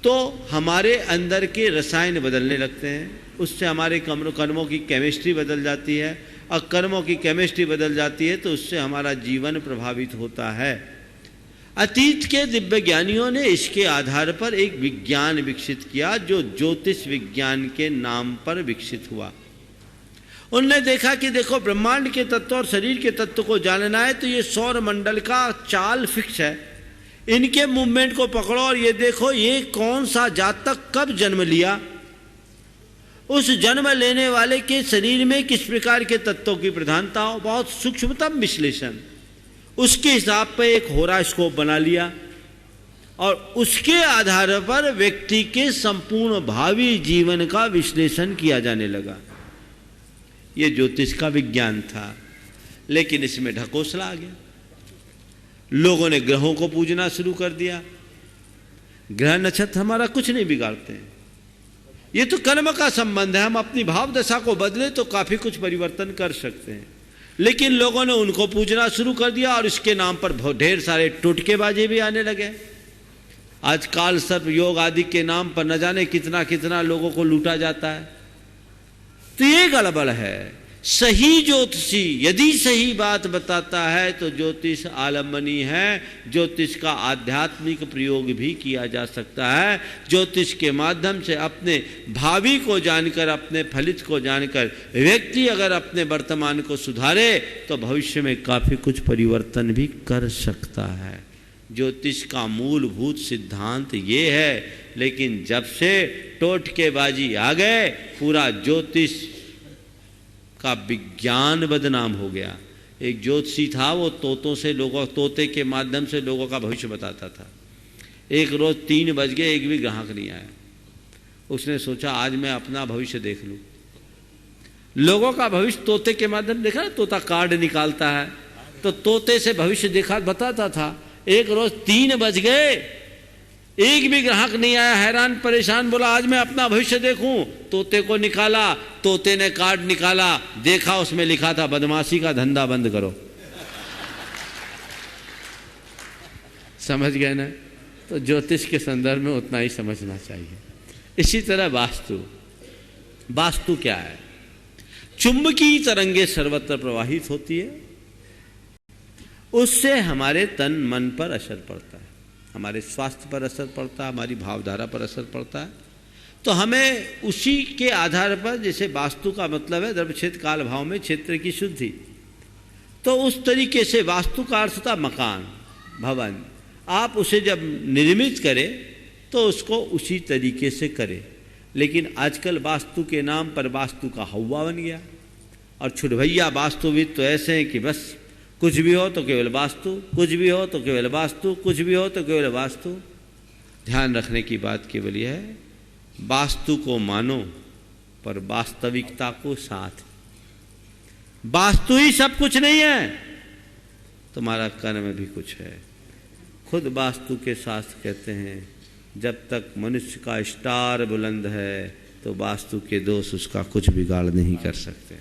तो हमारे अंदर के रसायन बदलने लगते हैं। उससे हमारे कर्मों की केमिस्ट्री बदल जाती है, और कर्मों की केमिस्ट्री बदल जाती है तो उससे हमारा जीवन प्रभावित होता है। अतीत के दिव्य ज्ञानियों ने इसके आधार पर एक विज्ञान विकसित किया जो ज्योतिष विज्ञान के नाम पर विकसित हुआ। उनने देखा कि देखो, ब्रह्मांड के तत्व और शरीर के तत्व को जानना है तो ये सौर मंडल का चाल फिक्स है, इनके मूवमेंट को पकड़ो और ये देखो ये कौन सा जातक कब जन्म लिया, उस जन्म लेने वाले के शरीर में किस प्रकार के तत्वों की प्रधानता हो। बहुत सूक्ष्मतम विश्लेषण, उसके हिसाब पर एक होरास्कोप बना लिया और उसके आधार पर व्यक्ति के संपूर्ण भावी जीवन का विश्लेषण किया जाने लगा। ये ज्योतिष का विज्ञान था, लेकिन इसमें ढकोसला आ गया। लोगों ने ग्रहों को पूजना शुरू कर दिया। ग्रह नक्षत्र हमारा कुछ नहीं बिगाड़ते हैं, ये तो कर्म का संबंध है। हम अपनी भाव दशा को बदले तो काफी कुछ परिवर्तन कर सकते हैं, लेकिन लोगों ने उनको पूजना शुरू कर दिया और इसके नाम पर ढेर सारे टोटकेबाजी भी आने लगे। आज काल सर्प योग आदि के नाम पर न जाने कितना कितना लोगों को लूटा जाता है। तो ये गड़बड़ है। सही ज्योतिषी यदि सही बात बताता है तो ज्योतिष आलम्बनी है। ज्योतिष का आध्यात्मिक प्रयोग भी किया जा सकता है। ज्योतिष के माध्यम से अपने भावी को जानकर, अपने फलित को जानकर व्यक्ति अगर अपने वर्तमान को सुधारे तो भविष्य में काफी कुछ परिवर्तन भी कर सकता है। ज्योतिष का मूलभूत सिद्धांत ये है, लेकिन जब से टोटकेबाजी आ गए पूरा ज्योतिष का विज्ञान बदनाम हो गया। एक ज्योतिषी था, वो तोते के माध्यम से लोगों का भविष्य बताता था। एक रोज 3 बज गए, एक भी ग्राहक नहीं आया। उसने सोचा आज मैं अपना भविष्य देख लूं। लोगों का भविष्य तोते के माध्यम देखा ना, तोता कार्ड निकालता है तो तोते से भविष्य देखा बताता था। एक रोज 3 बज गए, एक भी ग्राहक नहीं आया। हैरान परेशान बोला आज मैं अपना भविष्य देखूं। तोते को निकाला, तोते ने कार्ड निकाला, देखा उसमें लिखा था बदमाशी का धंधा बंद करो। समझ गए ना? तो ज्योतिष के संदर्भ में उतना ही समझना चाहिए। इसी तरह वास्तु क्या है? चुंबकीय तरंगे सर्वत्र प्रवाहित होती है, उससे हमारे तन मन पर असर पड़ता है, हमारे स्वास्थ्य पर असर पड़ता है, हमारी भावधारा पर असर पड़ता है। तो हमें उसी के आधार पर, जैसे वास्तु का मतलब है द्रव्य क्षेत्र काल भाव में क्षेत्र की शुद्धि, तो उस तरीके से वास्तु का अर्थ था मकान, भवन। आप उसे जब निर्मित करें तो उसको उसी तरीके से करें। लेकिन आजकल वास्तु के नाम पर वास्तु का हवा बन गया, और छुटभैया वास्तुविद तो ऐसे हैं कि बस कुछ भी हो तो केवल वास्तु, कुछ भी हो तो केवल वास्तु, कुछ भी हो तो केवल वास्तु। ध्यान रखने की बात केवल यह है, वास्तु को मानो पर वास्तविकता को साथ। वास्तु ही सब कुछ नहीं है, तुम्हारा कर्म भी कुछ है। खुद वास्तु के शास्त्र कहते हैं जब तक मनुष्य का स्टार बुलंद है तो वास्तु के दोष उसका कुछ बिगाड़ नहीं कर सकते।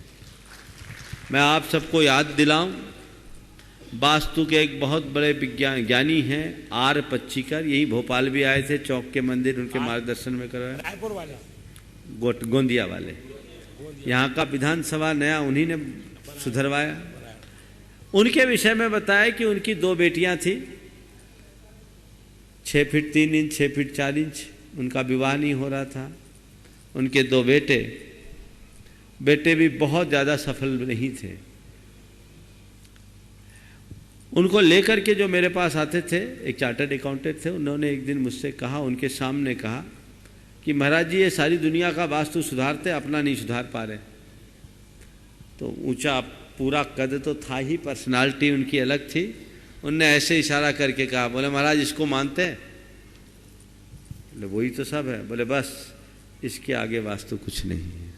मैं आप सबको याद दिलाऊं, वास्तु के एक बहुत बड़े विज्ञान ज्ञानी हैं आर पच्चीकर, यही भोपाल भी आए थे, चौक के मंदिर उनके मार्गदर्शन में करवाया, रायपुर वाले, गोंदिया वाले। यहाँ का विधानसभा नया उन्हीं ने सुधरवाया। उनके विषय में बताया कि उनकी 2 बेटियां थी, 6 फीट 3 इंच 6 फीट 4 इंच, उनका विवाह नहीं हो रहा था। उनके 2 बेटे भी बहुत ज़्यादा सफल नहीं थे। उनको लेकर के जो मेरे पास आते थे, एक चार्टर्ड अकाउंटेंट थे, उन्होंने एक दिन मुझसे कहा, उनके सामने कहा कि महाराज जी ये सारी दुनिया का वास्तु सुधारते, अपना नहीं सुधार पा रहे। तो ऊंचा पूरा कद तो था ही, पर्सनालिटी उनकी अलग थी। उनने ऐसे इशारा करके कहा, बोले महाराज इसको मानते हैं? बोले वही तो सब है। बोले बस इसके आगे वास्तु कुछ नहीं है।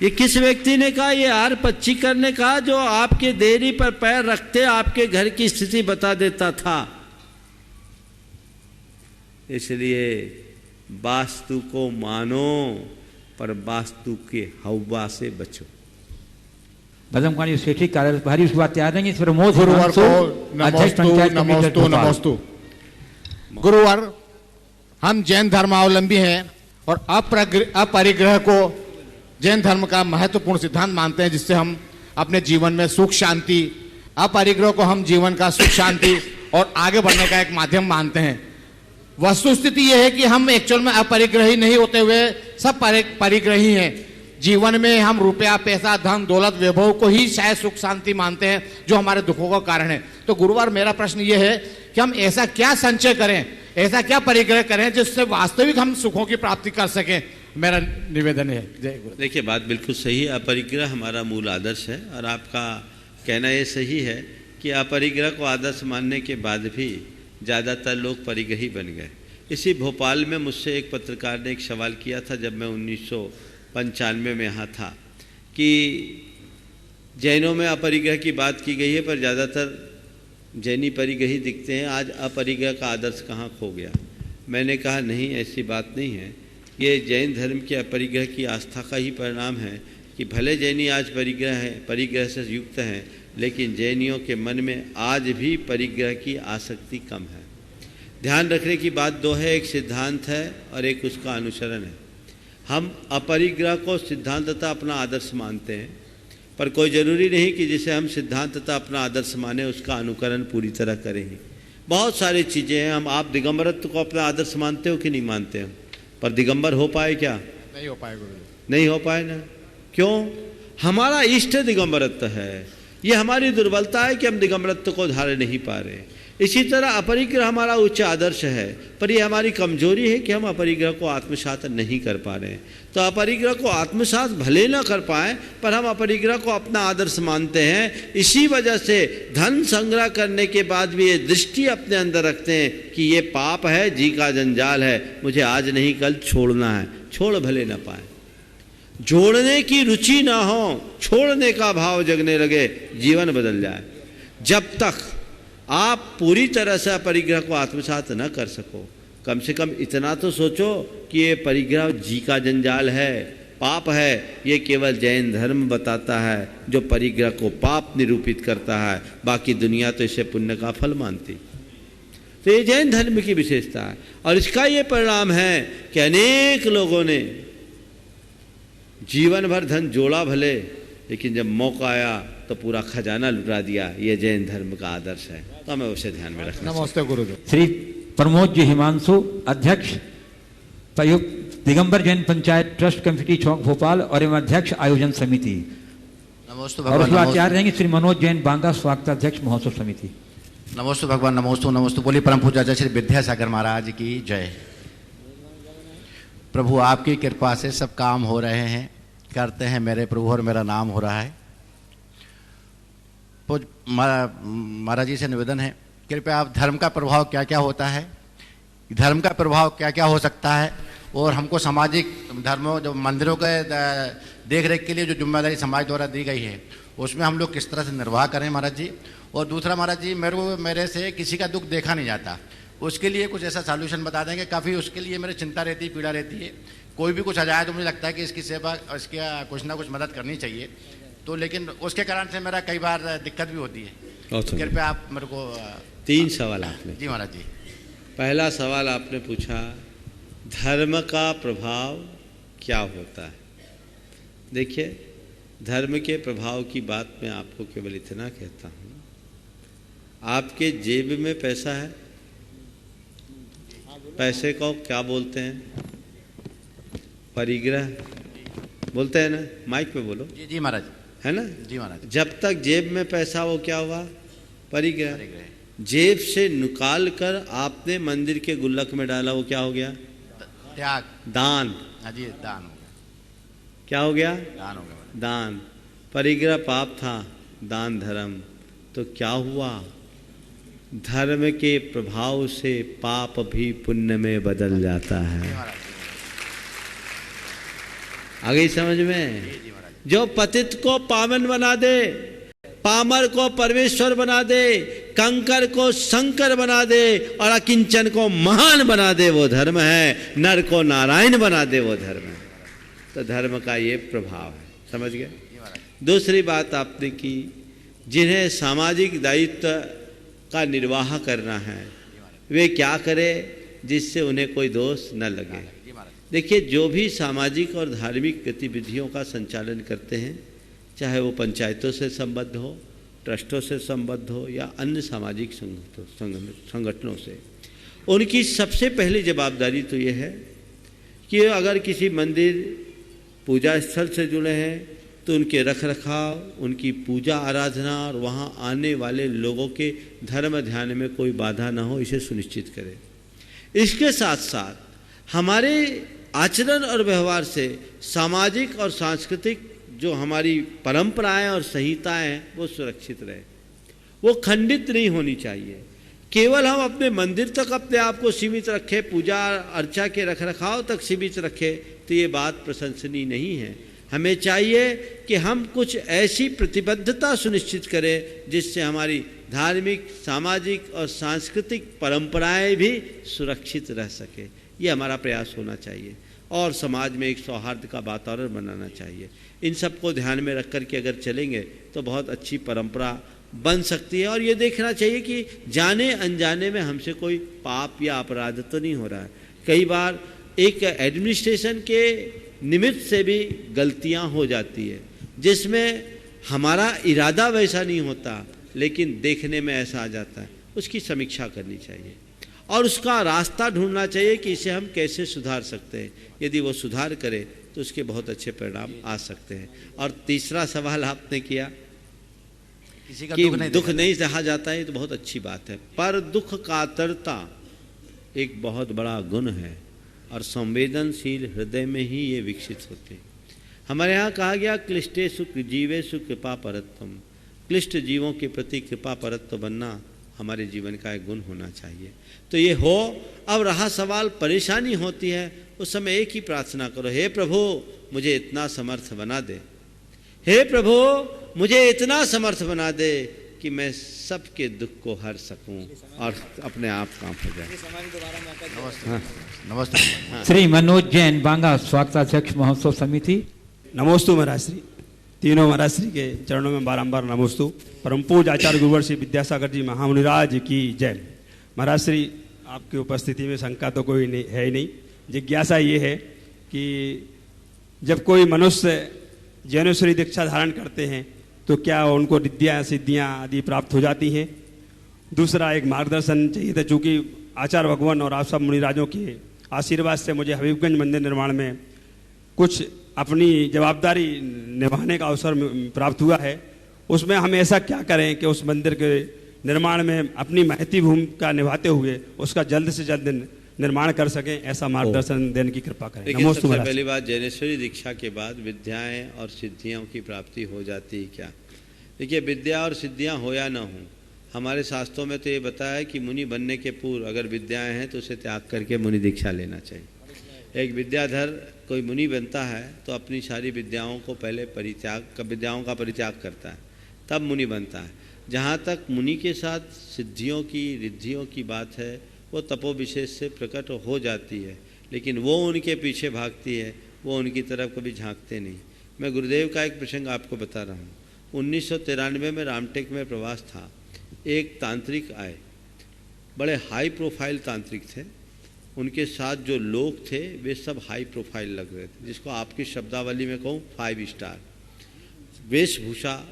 ये किस व्यक्ति ने कहा? ये आर पच्चीकर ने कहा, जो आपके देरी पर पैर रखते आपके घर की स्थिति बता देता था। इसलिए वास्तु को मानो पर वास्तु के हवा से बचो। बदमकानी सेठी कार्य भारी उसकी बात तैयार रहेंगे। इस पर गुरुवार को नमोस्तु। गुरुवार हम जैन धर्मावलंबी हैं और अपरिग्रह को जैन धर्म का महत्वपूर्ण सिद्धांत मानते हैं, जिससे हम अपने जीवन में सुख शांति, अपरिग्रह को हम जीवन का सुख शांति और आगे बढ़ने का एक माध्यम मानते हैं। वस्तुस्थिति यह है कि हम एक्चुअल में अपरिग्रही नहीं होते हुए सब परिग्रही हैं। जीवन में हम रुपया पैसा धन दौलत वैभव को ही शायद सुख शांति मानते हैं, जो हमारे दुखों का कारण है। तो गुरुवार मेरा प्रश्न ये है कि हम ऐसा क्या संचय करें, ऐसा क्या परिग्रह करें जिससे वास्तविक हम सुखों की प्राप्ति कर सकें। मेरा निवेदन है। जय गुरु। देखिए बात बिल्कुल सही है, अपरिग्रह हमारा मूल आदर्श है और आपका कहना ये सही है कि अपरिग्रह को आदर्श मानने के बाद भी ज़्यादातर लोग परिग्रही बन गए। इसी भोपाल में मुझसे एक पत्रकार ने एक सवाल किया था जब मैं 1995 में यहाँ था कि जैनों में अपरिग्रह की बात की गई है पर ज़्यादातर जैनी परिग्रही दिखते हैं, आज अपरिग्रह का आदर्श कहाँ खो गया। मैंने कहा नहीं, ऐसी बात नहीं है। ये जैन धर्म के अपरिग्रह की आस्था का ही परिणाम है कि भले जैनी आज परिग्रह से युक्त हैं, लेकिन जैनियों के मन में आज भी परिग्रह की आसक्ति कम है। ध्यान रखने की बात 2 है, एक सिद्धांत है और एक उसका अनुसरण है। हम अपरिग्रह को सिद्धांततः अपना आदर्श मानते हैं, पर कोई ज़रूरी नहीं कि जिसे हम सिद्धांततः अपना आदर्श माने उसका अनुकरण पूरी तरह करें ही। बहुत सारी चीज़ें हैं, आप दिगंबरत्व को अपना आदर्श मानते हो कि नहीं मानते हो? पर दिगंबर हो पाए क्या? नहीं हो पाए गुरु। नहीं हो पाए ना। क्यों? हमारा इष्ट दिगंबरत्व है। ये हमारी दुर्बलता है कि हम दिगंबरत्व को धारण नहीं पा रहे। इसी तरह अपरिग्रह हमारा उच्च आदर्श है, पर यह हमारी कमजोरी है कि हम अपरिग्रह को आत्मसात नहीं कर पा रहे हैं। तो अपरिग्रह को आत्मसात भले ना कर पाए, पर हम अपरिग्रह को अपना आदर्श मानते हैं। इसी वजह से धन संग्रह करने के बाद भी ये दृष्टि अपने अंदर रखते हैं कि ये पाप है, जी का जंजाल है, मुझे आज नहीं कल छोड़ना है। छोड़ भले ना पाए, जोड़ने की रुचि ना हो, छोड़ने का भाव जगने लगे, जीवन बदल जाए। जब तक आप पूरी तरह से परिग्रह को आत्मसात न कर सको, कम से कम इतना तो सोचो कि ये परिग्रह जी का जंजाल है, पाप है। ये केवल जैन धर्म बताता है जो परिग्रह को पाप निरूपित करता है, बाकी दुनिया तो इसे पुण्य का फल मानती। तो ये जैन धर्म की विशेषता है और इसका ये परिणाम है कि अनेक लोगों ने जीवन भर धन जोड़ा भले, लेकिन जब मौका आया तो पूरा खजाना लुटा दिया। ये जैन धर्म का आदर्श है, तो हमें उसे ध्यान में रखना। नमस्ते गुरुदेव। श्री प्रमोद जी हिमांशु, अध्यक्ष दिगंबर जैन पंचायत ट्रस्ट कमेटी चौक भोपाल और एवं अध्यक्ष आयोजन समिति। और उसके बाद क्या रहेंगे श्री मनोज जैन बांगा, स्वागताध्यक्ष महोत्सव समिति। नमोस्तु भगवान, नमोस्तु नमोस्तु। बोलिए परम पूज्य आचार्य श्री विद्यासागर महाराज की जय। प्रभु आपकी कृपा से सब काम हो रहे हैं, करते हैं मेरे प्रभु और मेरा नाम हो रहा है। पूज्य महाराज जी से निवेदन है, कृपया आप धर्म का प्रभाव क्या क्या होता है, धर्म का प्रभाव क्या क्या हो सकता है, और हमको सामाजिक धर्मों जो मंदिरों के देख रेख के लिए जो जिम्मेदारी समाज द्वारा दी गई है उसमें हम लोग किस तरह से निर्वाह करें महाराज जी। और दूसरा महाराज जी, मेरे से किसी का दुख देखा नहीं जाता, उसके लिए कुछ ऐसा सॉल्यूशन बता देंगे। काफ़ी उसके लिए मेरे चिंता रहती है, पीड़ा रहती है। कोई भी कुछ आ जाए तो मुझे लगता है कि इसकी सेवा, इसकी कुछ ना कुछ मदद करनी चाहिए, तो लेकिन उसके कारण से मेरा कई बार दिक्कत भी होती है। कृपया आप मेरे को 3 सवाल आपने। जी महाराज जी। पहला सवाल आपने पूछा धर्म का प्रभाव क्या होता है। देखिए, धर्म के प्रभाव की बात मैं आपको केवल इतना कहता हूँ, आपके जेब में पैसा है, पैसे को क्या बोलते हैं? परिग्रह बोलते हैं ना, माइक पे बोलो। जी जी महाराज। है ना? जी महाराज। जब तक जेब में पैसा, वो क्या हुआ? परिग्रह। जेब से निकाल कर आपने मंदिर के गुल्लक में डाला, वो क्या हो गया? त्याग। दान। हाँ जी, दान हो गया। क्या हो गया? दान हो गया। दान। परिग्रह पाप था, दान धर्म। तो क्या हुआ? धर्म के प्रभाव से पाप भी पुण्य में बदल जाता है। आ गई समझ में? जो पतित को पावन बना दे, पामर को परमेश्वर बना दे, कंकर को शंकर बना दे और अकिंचन को महान बना दे, वो धर्म है। नर को नारायण बना दे, वो धर्म है। तो धर्म का ये प्रभाव है, समझ गए? दूसरी बात आपने की, जिन्हें सामाजिक दायित्व का निर्वाह करना है वे क्या करें जिससे उन्हें कोई दोष न लगे। देखिए, जो भी सामाजिक और धार्मिक गतिविधियों का संचालन करते हैं, चाहे वो पंचायतों से संबद्ध हो, ट्रस्टों से संबद्ध हो या अन्य सामाजिक संगठनों से, उनकी सबसे पहली जवाबदारी तो ये है कि अगर किसी मंदिर पूजा स्थल से जुड़े हैं तो उनके रख रखाव, उनकी पूजा आराधना और वहाँ आने वाले लोगों के धर्म ध्यान में कोई बाधा ना हो, इसे सुनिश्चित करें। इसके साथ साथ हमारे आचरण और व्यवहार से सामाजिक और सांस्कृतिक जो हमारी परंपराएं और संहिताएं हैं वो सुरक्षित रहे, वो खंडित नहीं होनी चाहिए। केवल हम अपने मंदिर तक अपने आप को सीमित रखें, पूजा अर्चा के रख रखाव तक सीमित रखें, तो ये बात प्रशंसनीय नहीं है। हमें चाहिए कि हम कुछ ऐसी प्रतिबद्धता सुनिश्चित करें जिससे हमारी धार्मिक, सामाजिक और सांस्कृतिक परंपराएं भी सुरक्षित रह सके। ये हमारा प्रयास होना चाहिए और समाज में एक सौहार्द का वातावरण बनाना चाहिए। इन सबको ध्यान में रख कर के अगर चलेंगे तो बहुत अच्छी परंपरा बन सकती है। और ये देखना चाहिए कि जाने अनजाने में हमसे कोई पाप या अपराध तो नहीं हो रहा है। कई बार एक एडमिनिस्ट्रेशन के निमित्त से भी गलतियां हो जाती है, जिसमें हमारा इरादा वैसा नहीं होता लेकिन देखने में ऐसा आ जाता है। उसकी समीक्षा करनी चाहिए और उसका रास्ता ढूंढना चाहिए कि इसे हम कैसे सुधार सकते हैं। यदि वो सुधार करे तो उसके बहुत अच्छे परिणाम आ सकते हैं। और तीसरा सवाल आपने किया किसी का कि दुख नहीं सहा जाता है, तो बहुत अच्छी बात है। पर दुख कातरता एक बहुत बड़ा गुण है और संवेदनशील हृदय में ही ये विकसित होते हैं। हमारे यहाँ कहा गया क्लिष्टे सुख जीवे सुख कृपा परत्वम। क्लिष्ट जीवों के प्रति कृपा परत्व बनना हमारे जीवन का एक गुण होना चाहिए। तो ये हो। अब रहा सवाल परेशानी होती है, उस समय एक ही प्रार्थना करो, हे प्रभु मुझे इतना समर्थ बना दे, हे प्रभु मुझे इतना समर्थ बना दे कि मैं सबके दुख को हर सकूं और अपने आप काम हो जाए। नमस्ते। श्री मनोज जैन, बांगा स्वागताध्यक्ष महोत्सव समिति। नमोस्तु महाराज श्री। तीनों महाराज श्री के चरणों में बारंबार नमोस्तु। परम पूज्य आचार्य गुरुवर श्री विद्यासागर जी महामुनिराज की जय। महाराज श्री, आपकी उपस्थिति में शंका तो कोई नहीं है ही नहीं। जिज्ञासा ये है कि जब कोई मनुष्य जैनेश्वरी दीक्षा धारण करते हैं तो क्या उनको रिद्धियाँ सिद्धियाँ आदि प्राप्त हो जाती हैं? दूसरा एक मार्गदर्शन चाहिए था, चूँकि आचार्य भगवान और आप सब मुनिराजों के आशीर्वाद से मुझे हबीबगंज मंदिर निर्माण में कुछ अपनी जवाबदारी निभाने का अवसर प्राप्त हुआ है। उसमें हम ऐसा क्या करें कि उस मंदिर के निर्माण में अपनी महती भूमिका निभाते हुए उसका जल्द से जल्द निर्माण कर सकें, ऐसा मार्गदर्शन देने की कृपा करें। लेकिन सबसे पहली बात, जैनेश्वरी दीक्षा के बाद विद्याएं और सिद्धियों की प्राप्ति हो जाती है क्या? देखिए, विद्या और सिद्धियां हो या ना हो, हमारे शास्त्रों में तो ये बताया है कि मुनि बनने के पूर्व अगर विद्याएं हैं तो उसे त्याग करके मुनि दीक्षा लेना चाहिए। एक विद्याधर कोई मुनि बनता है तो अपनी सारी विद्याओं को पहले विद्याओं का परित्याग करता है, तब मुनि बनता है। जहाँ तक मुनि के साथ सिद्धियों की रिद्धियों की बात है, वो तपो विशेष से प्रकट हो जाती है, लेकिन वो उनके पीछे भागती है, वो उनकी तरफ कभी झांकते नहीं। मैं गुरुदेव का एक प्रसंग आपको बता रहा हूँ। 1993 में रामटेक में प्रवास था। एक तांत्रिक आए, बड़े हाई प्रोफाइल तांत्रिक थे। उनके साथ जो लोग थे वे सब हाई प्रोफाइल लग रहे थे, जिसको आपकी शब्दावली में कहूँ 5 स्टार। वेशभूषा,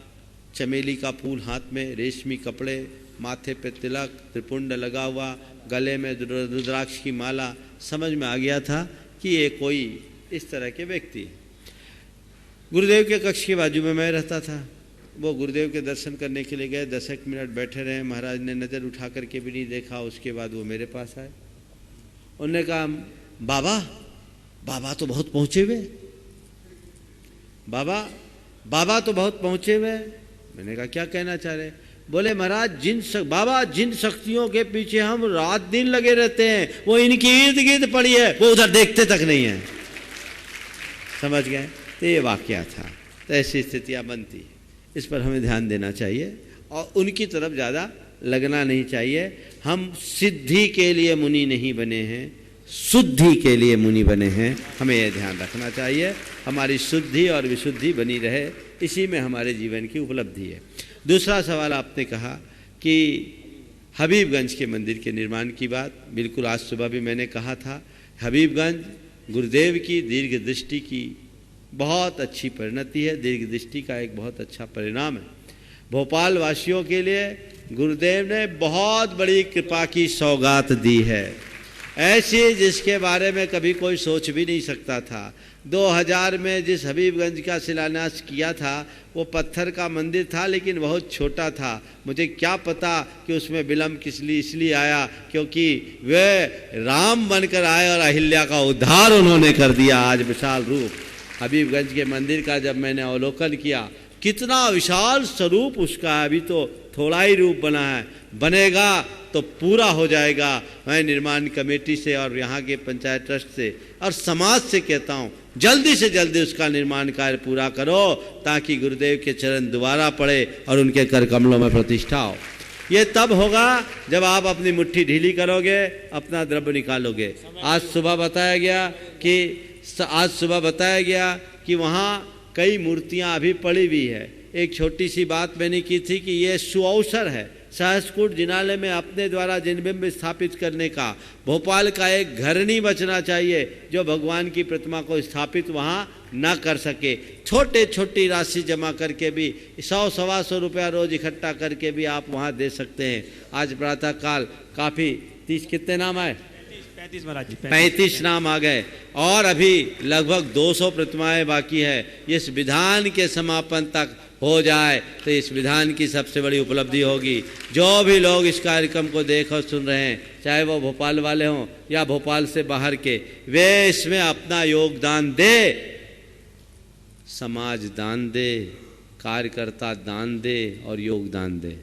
चमेली का फूल हाथ में, रेशमी कपड़े, माथे पे तिलक, त्रिपुंड लगा हुआ, गले में रुद्राक्ष की माला। समझ में आ गया था कि ये कोई इस तरह के व्यक्ति है। गुरुदेव के कक्ष के बाजू में मैं रहता था। वो गुरुदेव के दर्शन करने के लिए गए, 10 मिनट बैठे रहे। महाराज ने नज़र उठा करके भी नहीं देखा। उसके बाद वो मेरे पास आए। उन्होंने कहा, बाबा तो बहुत पहुँचे हुए, बाबा तो बहुत पहुँचे हुए। मैंने कहा, क्या कहना चाह रहे? बोले, महाराज बाबा जिन शक्तियों के पीछे हम रात दिन लगे रहते हैं वो इनकी इर्द गिर्द पड़ी है, वो उधर देखते तक नहीं है। समझ गए? तो ये वाकया था। तो ऐसी स्थितियाँ बनती है, इस पर हमें ध्यान देना चाहिए और उनकी तरफ ज़्यादा लगना नहीं चाहिए। हम सिद्धि के लिए मुनि नहीं बने हैं, शुद्धि के लिए मुनि बने हैं। हमें यह ध्यान रखना चाहिए, हमारी शुद्धि और विशुद्धि बनी रहे, इसी में हमारे जीवन की उपलब्धि है। दूसरा सवाल आपने कहा कि हबीबगंज के मंदिर के निर्माण की बात। बिल्कुल, आज सुबह भी मैंने कहा था, हबीबगंज गुरुदेव की दीर्घ दृष्टि की बहुत अच्छी परिणति है, दीर्घ दृष्टि का एक बहुत अच्छा परिणाम है। भोपाल वासियों के लिए गुरुदेव ने बहुत बड़ी कृपा की सौगात दी है, ऐसी जिसके बारे में कभी कोई सोच भी नहीं सकता था। 2000 में जिस हबीबगंज का शिलान्यास किया था वो पत्थर का मंदिर था, लेकिन बहुत छोटा था। मुझे क्या पता कि उसमें विलम्ब इसलिए आया क्योंकि वे राम बनकर आए और अहिल्या का उद्धार उन्होंने कर दिया। आज विशाल रूप हबीबगंज के मंदिर का जब मैंने अवलोकन किया, कितना विशाल स्वरूप उसका है। अभी तो थोड़ा ही रूप बना है, बनेगा तो पूरा हो जाएगा। मैं निर्माण कमेटी से और यहाँ के पंचायत ट्रस्ट से और समाज से कहता हूँ, जल्दी से जल्दी उसका निर्माण कार्य पूरा करो ताकि गुरुदेव के चरण दोबारा पड़े और उनके कर कमलों में प्रतिष्ठा हो। ये तब होगा जब आप अपनी मुट्ठी ढीली करोगे, अपना द्रव्य निकालोगे। आज सुबह बताया गया कि वहाँ कई मूर्तियाँ अभी पड़ी हुई है। एक छोटी सी बात मैंने की थी कि ये सुअवसर है सहस्रकूट जिनालय में अपने द्वारा जिनबिंब स्थापित करने का। भोपाल का एक घर नहीं बचना चाहिए जो भगवान की प्रतिमा को स्थापित वहाँ न कर सके। छोटी राशि जमा करके भी 100-125 रुपया रोज इकट्ठा करके भी आप वहाँ दे सकते हैं। आज प्रातःकाल काफ़ी 30 कितने नाम आए? 35 महाराज जी, 35 नाम आ गए और अभी लगभग 200 प्रतिमाएं बाकी है। इस विधान के समापन तक हो जाए तो इस विधान की सबसे बड़ी उपलब्धि होगी। जो भी लोग इस कार्यक्रम को देख और सुन रहे हैं, चाहे वो भोपाल वाले हों या भोपाल से बाहर के, वे इसमें अपना योगदान दे। समाज दान दे, कार्यकर्ता दान दे और योगदान दे।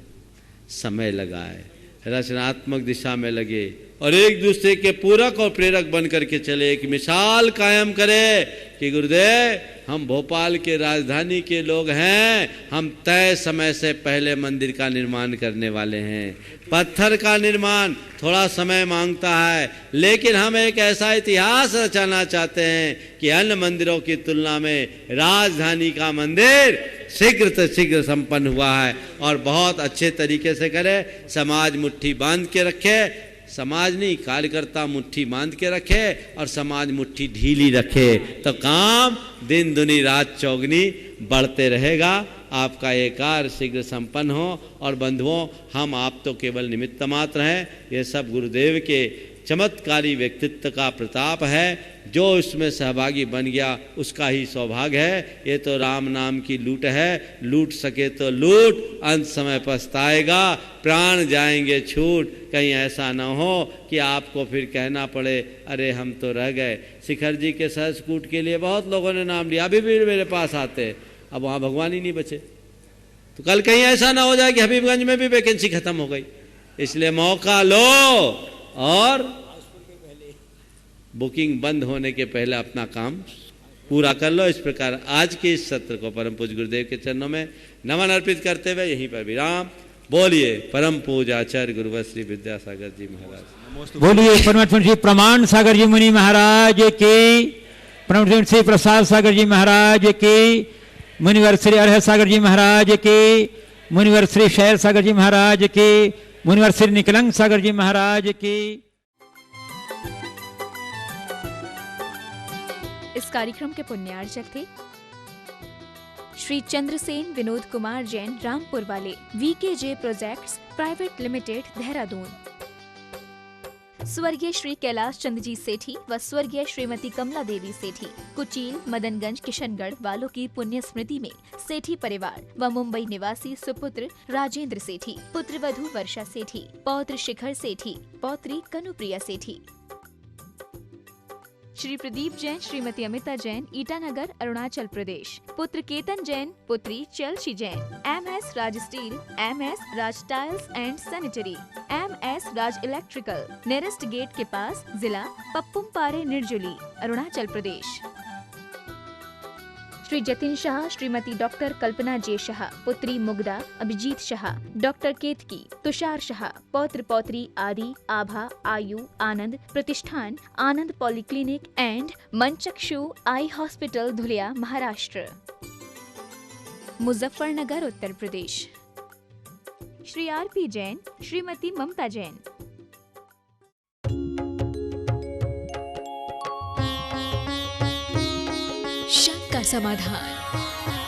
समय लगाए, रचनात्मक दिशा में लगे और एक दूसरे के पूरक और प्रेरक बन करके चले। एक मिसाल कायम करे कि गुरुदेव हम भोपाल के राजधानी के लोग हैं, हम तय समय से पहले मंदिर का निर्माण करने वाले हैं। पत्थर का निर्माण थोड़ा समय मांगता है, लेकिन हम एक ऐसा इतिहास रचाना चाहते हैं कि अन्य मंदिरों की तुलना में राजधानी का मंदिर शीघ्र से शीघ्र संपन्न हुआ है और बहुत अच्छे तरीके से करे। समाज मुट्ठी बांध के रखे, समाज नहीं कार्यकर्ता मुट्ठी बांध के रखे और समाज मुट्ठी ढीली रखे तो काम दिन दुनी रात चौगनी बढ़ते रहेगा। आपका ये कार्य शीघ्र संपन्न हो। और बंधुओं, हम आप तो केवल निमित्त मात्र हैं। ये सब गुरुदेव के चमत्कारी व्यक्तित्व का प्रताप है। जो इसमें सहभागी बन गया उसका ही सौभाग्य है। ये तो राम नाम की लूट है, लूट सके तो लूट, अंत समय पछताएगा, प्राण जाएंगे छूट। कहीं ऐसा न हो कि आपको फिर कहना पड़े अरे हम तो रह गए। शिखर जी के सहस्कूट के लिए बहुत लोगों ने नाम लिया, अभी भी मेरे पास आते, अब वहाँ भगवान ही नहीं बचे। तो कल कहीं ऐसा ना हो जाए कि हबीबगंज में भी वैकेंसी खत्म हो गई। इसलिए मौका लो और बुकिंग बंद होने के पहले अपना काम पूरा कर लो। इस प्रकार आज के इस सत्र को परम पूज्य गुरुदेव के चरणों में नमन अर्पित करते हुए यहीं पर विराम। बोलिए परम पूज्य आचार्य गुरुवर श्री विद्यासागर जी महाराज। बोलिए परम श्री प्रमाण सागर जी मुनि महाराज की, परम श्री प्रसाद सागर जी महाराज की, मुनिवर श्री अरह सागर जी महाराज की, मुनिवर श्री शैल सागर जी महाराज की, मुनिवर श्री निकलंग सागर जी महाराज की। इस कार्यक्रम के पुण्यार्चक थे श्री चंद्रसेन विनोद कुमार जैन, रामपुर वाले, VKJ projects private limited, Dehradun. स्वर्गीय श्री कैलाश चंद्र जी सेठी व स्वर्गीय श्रीमती कमला देवी सेठी, कुचील, मदनगंज, किशनगढ़ वालों की पुण्य स्मृति में सेठी परिवार व मुंबई निवासी सुपुत्र राजेंद्र सेठी, पुत्र वधू वर्षा सेठी, पौत्र शिखर सेठी, पौत्री कनुप्रिया सेठी। श्री प्रदीप जैन, श्रीमती अमिता जैन, ईटानगर, अरुणाचल प्रदेश। पुत्र केतन जैन, पुत्री Chelsea Jain. MS Raj steel, MS Raj tiles and sanitary, MS Raj electrical, nearest gate के पास, जिला पप्पुमपारे, निर्जुली, अरुणाचल प्रदेश। श्री जतिन शाह, श्रीमती डॉक्टर कल्पना जे शाह, पुत्री मुग्धा अभिजीत शाह, डॉक्टर केतकी, तुषार शाह, पौत्र पौत्री आदि, आभा, आयु, आनंद प्रतिष्ठान, Anand polyclinic and Manchakshu eye hospital, Dhulia, Maharashtra. Muzaffarnagar, Uttar Pradesh. Shri RP Jain, Shrimati Mamta Jain. शंका समाधान।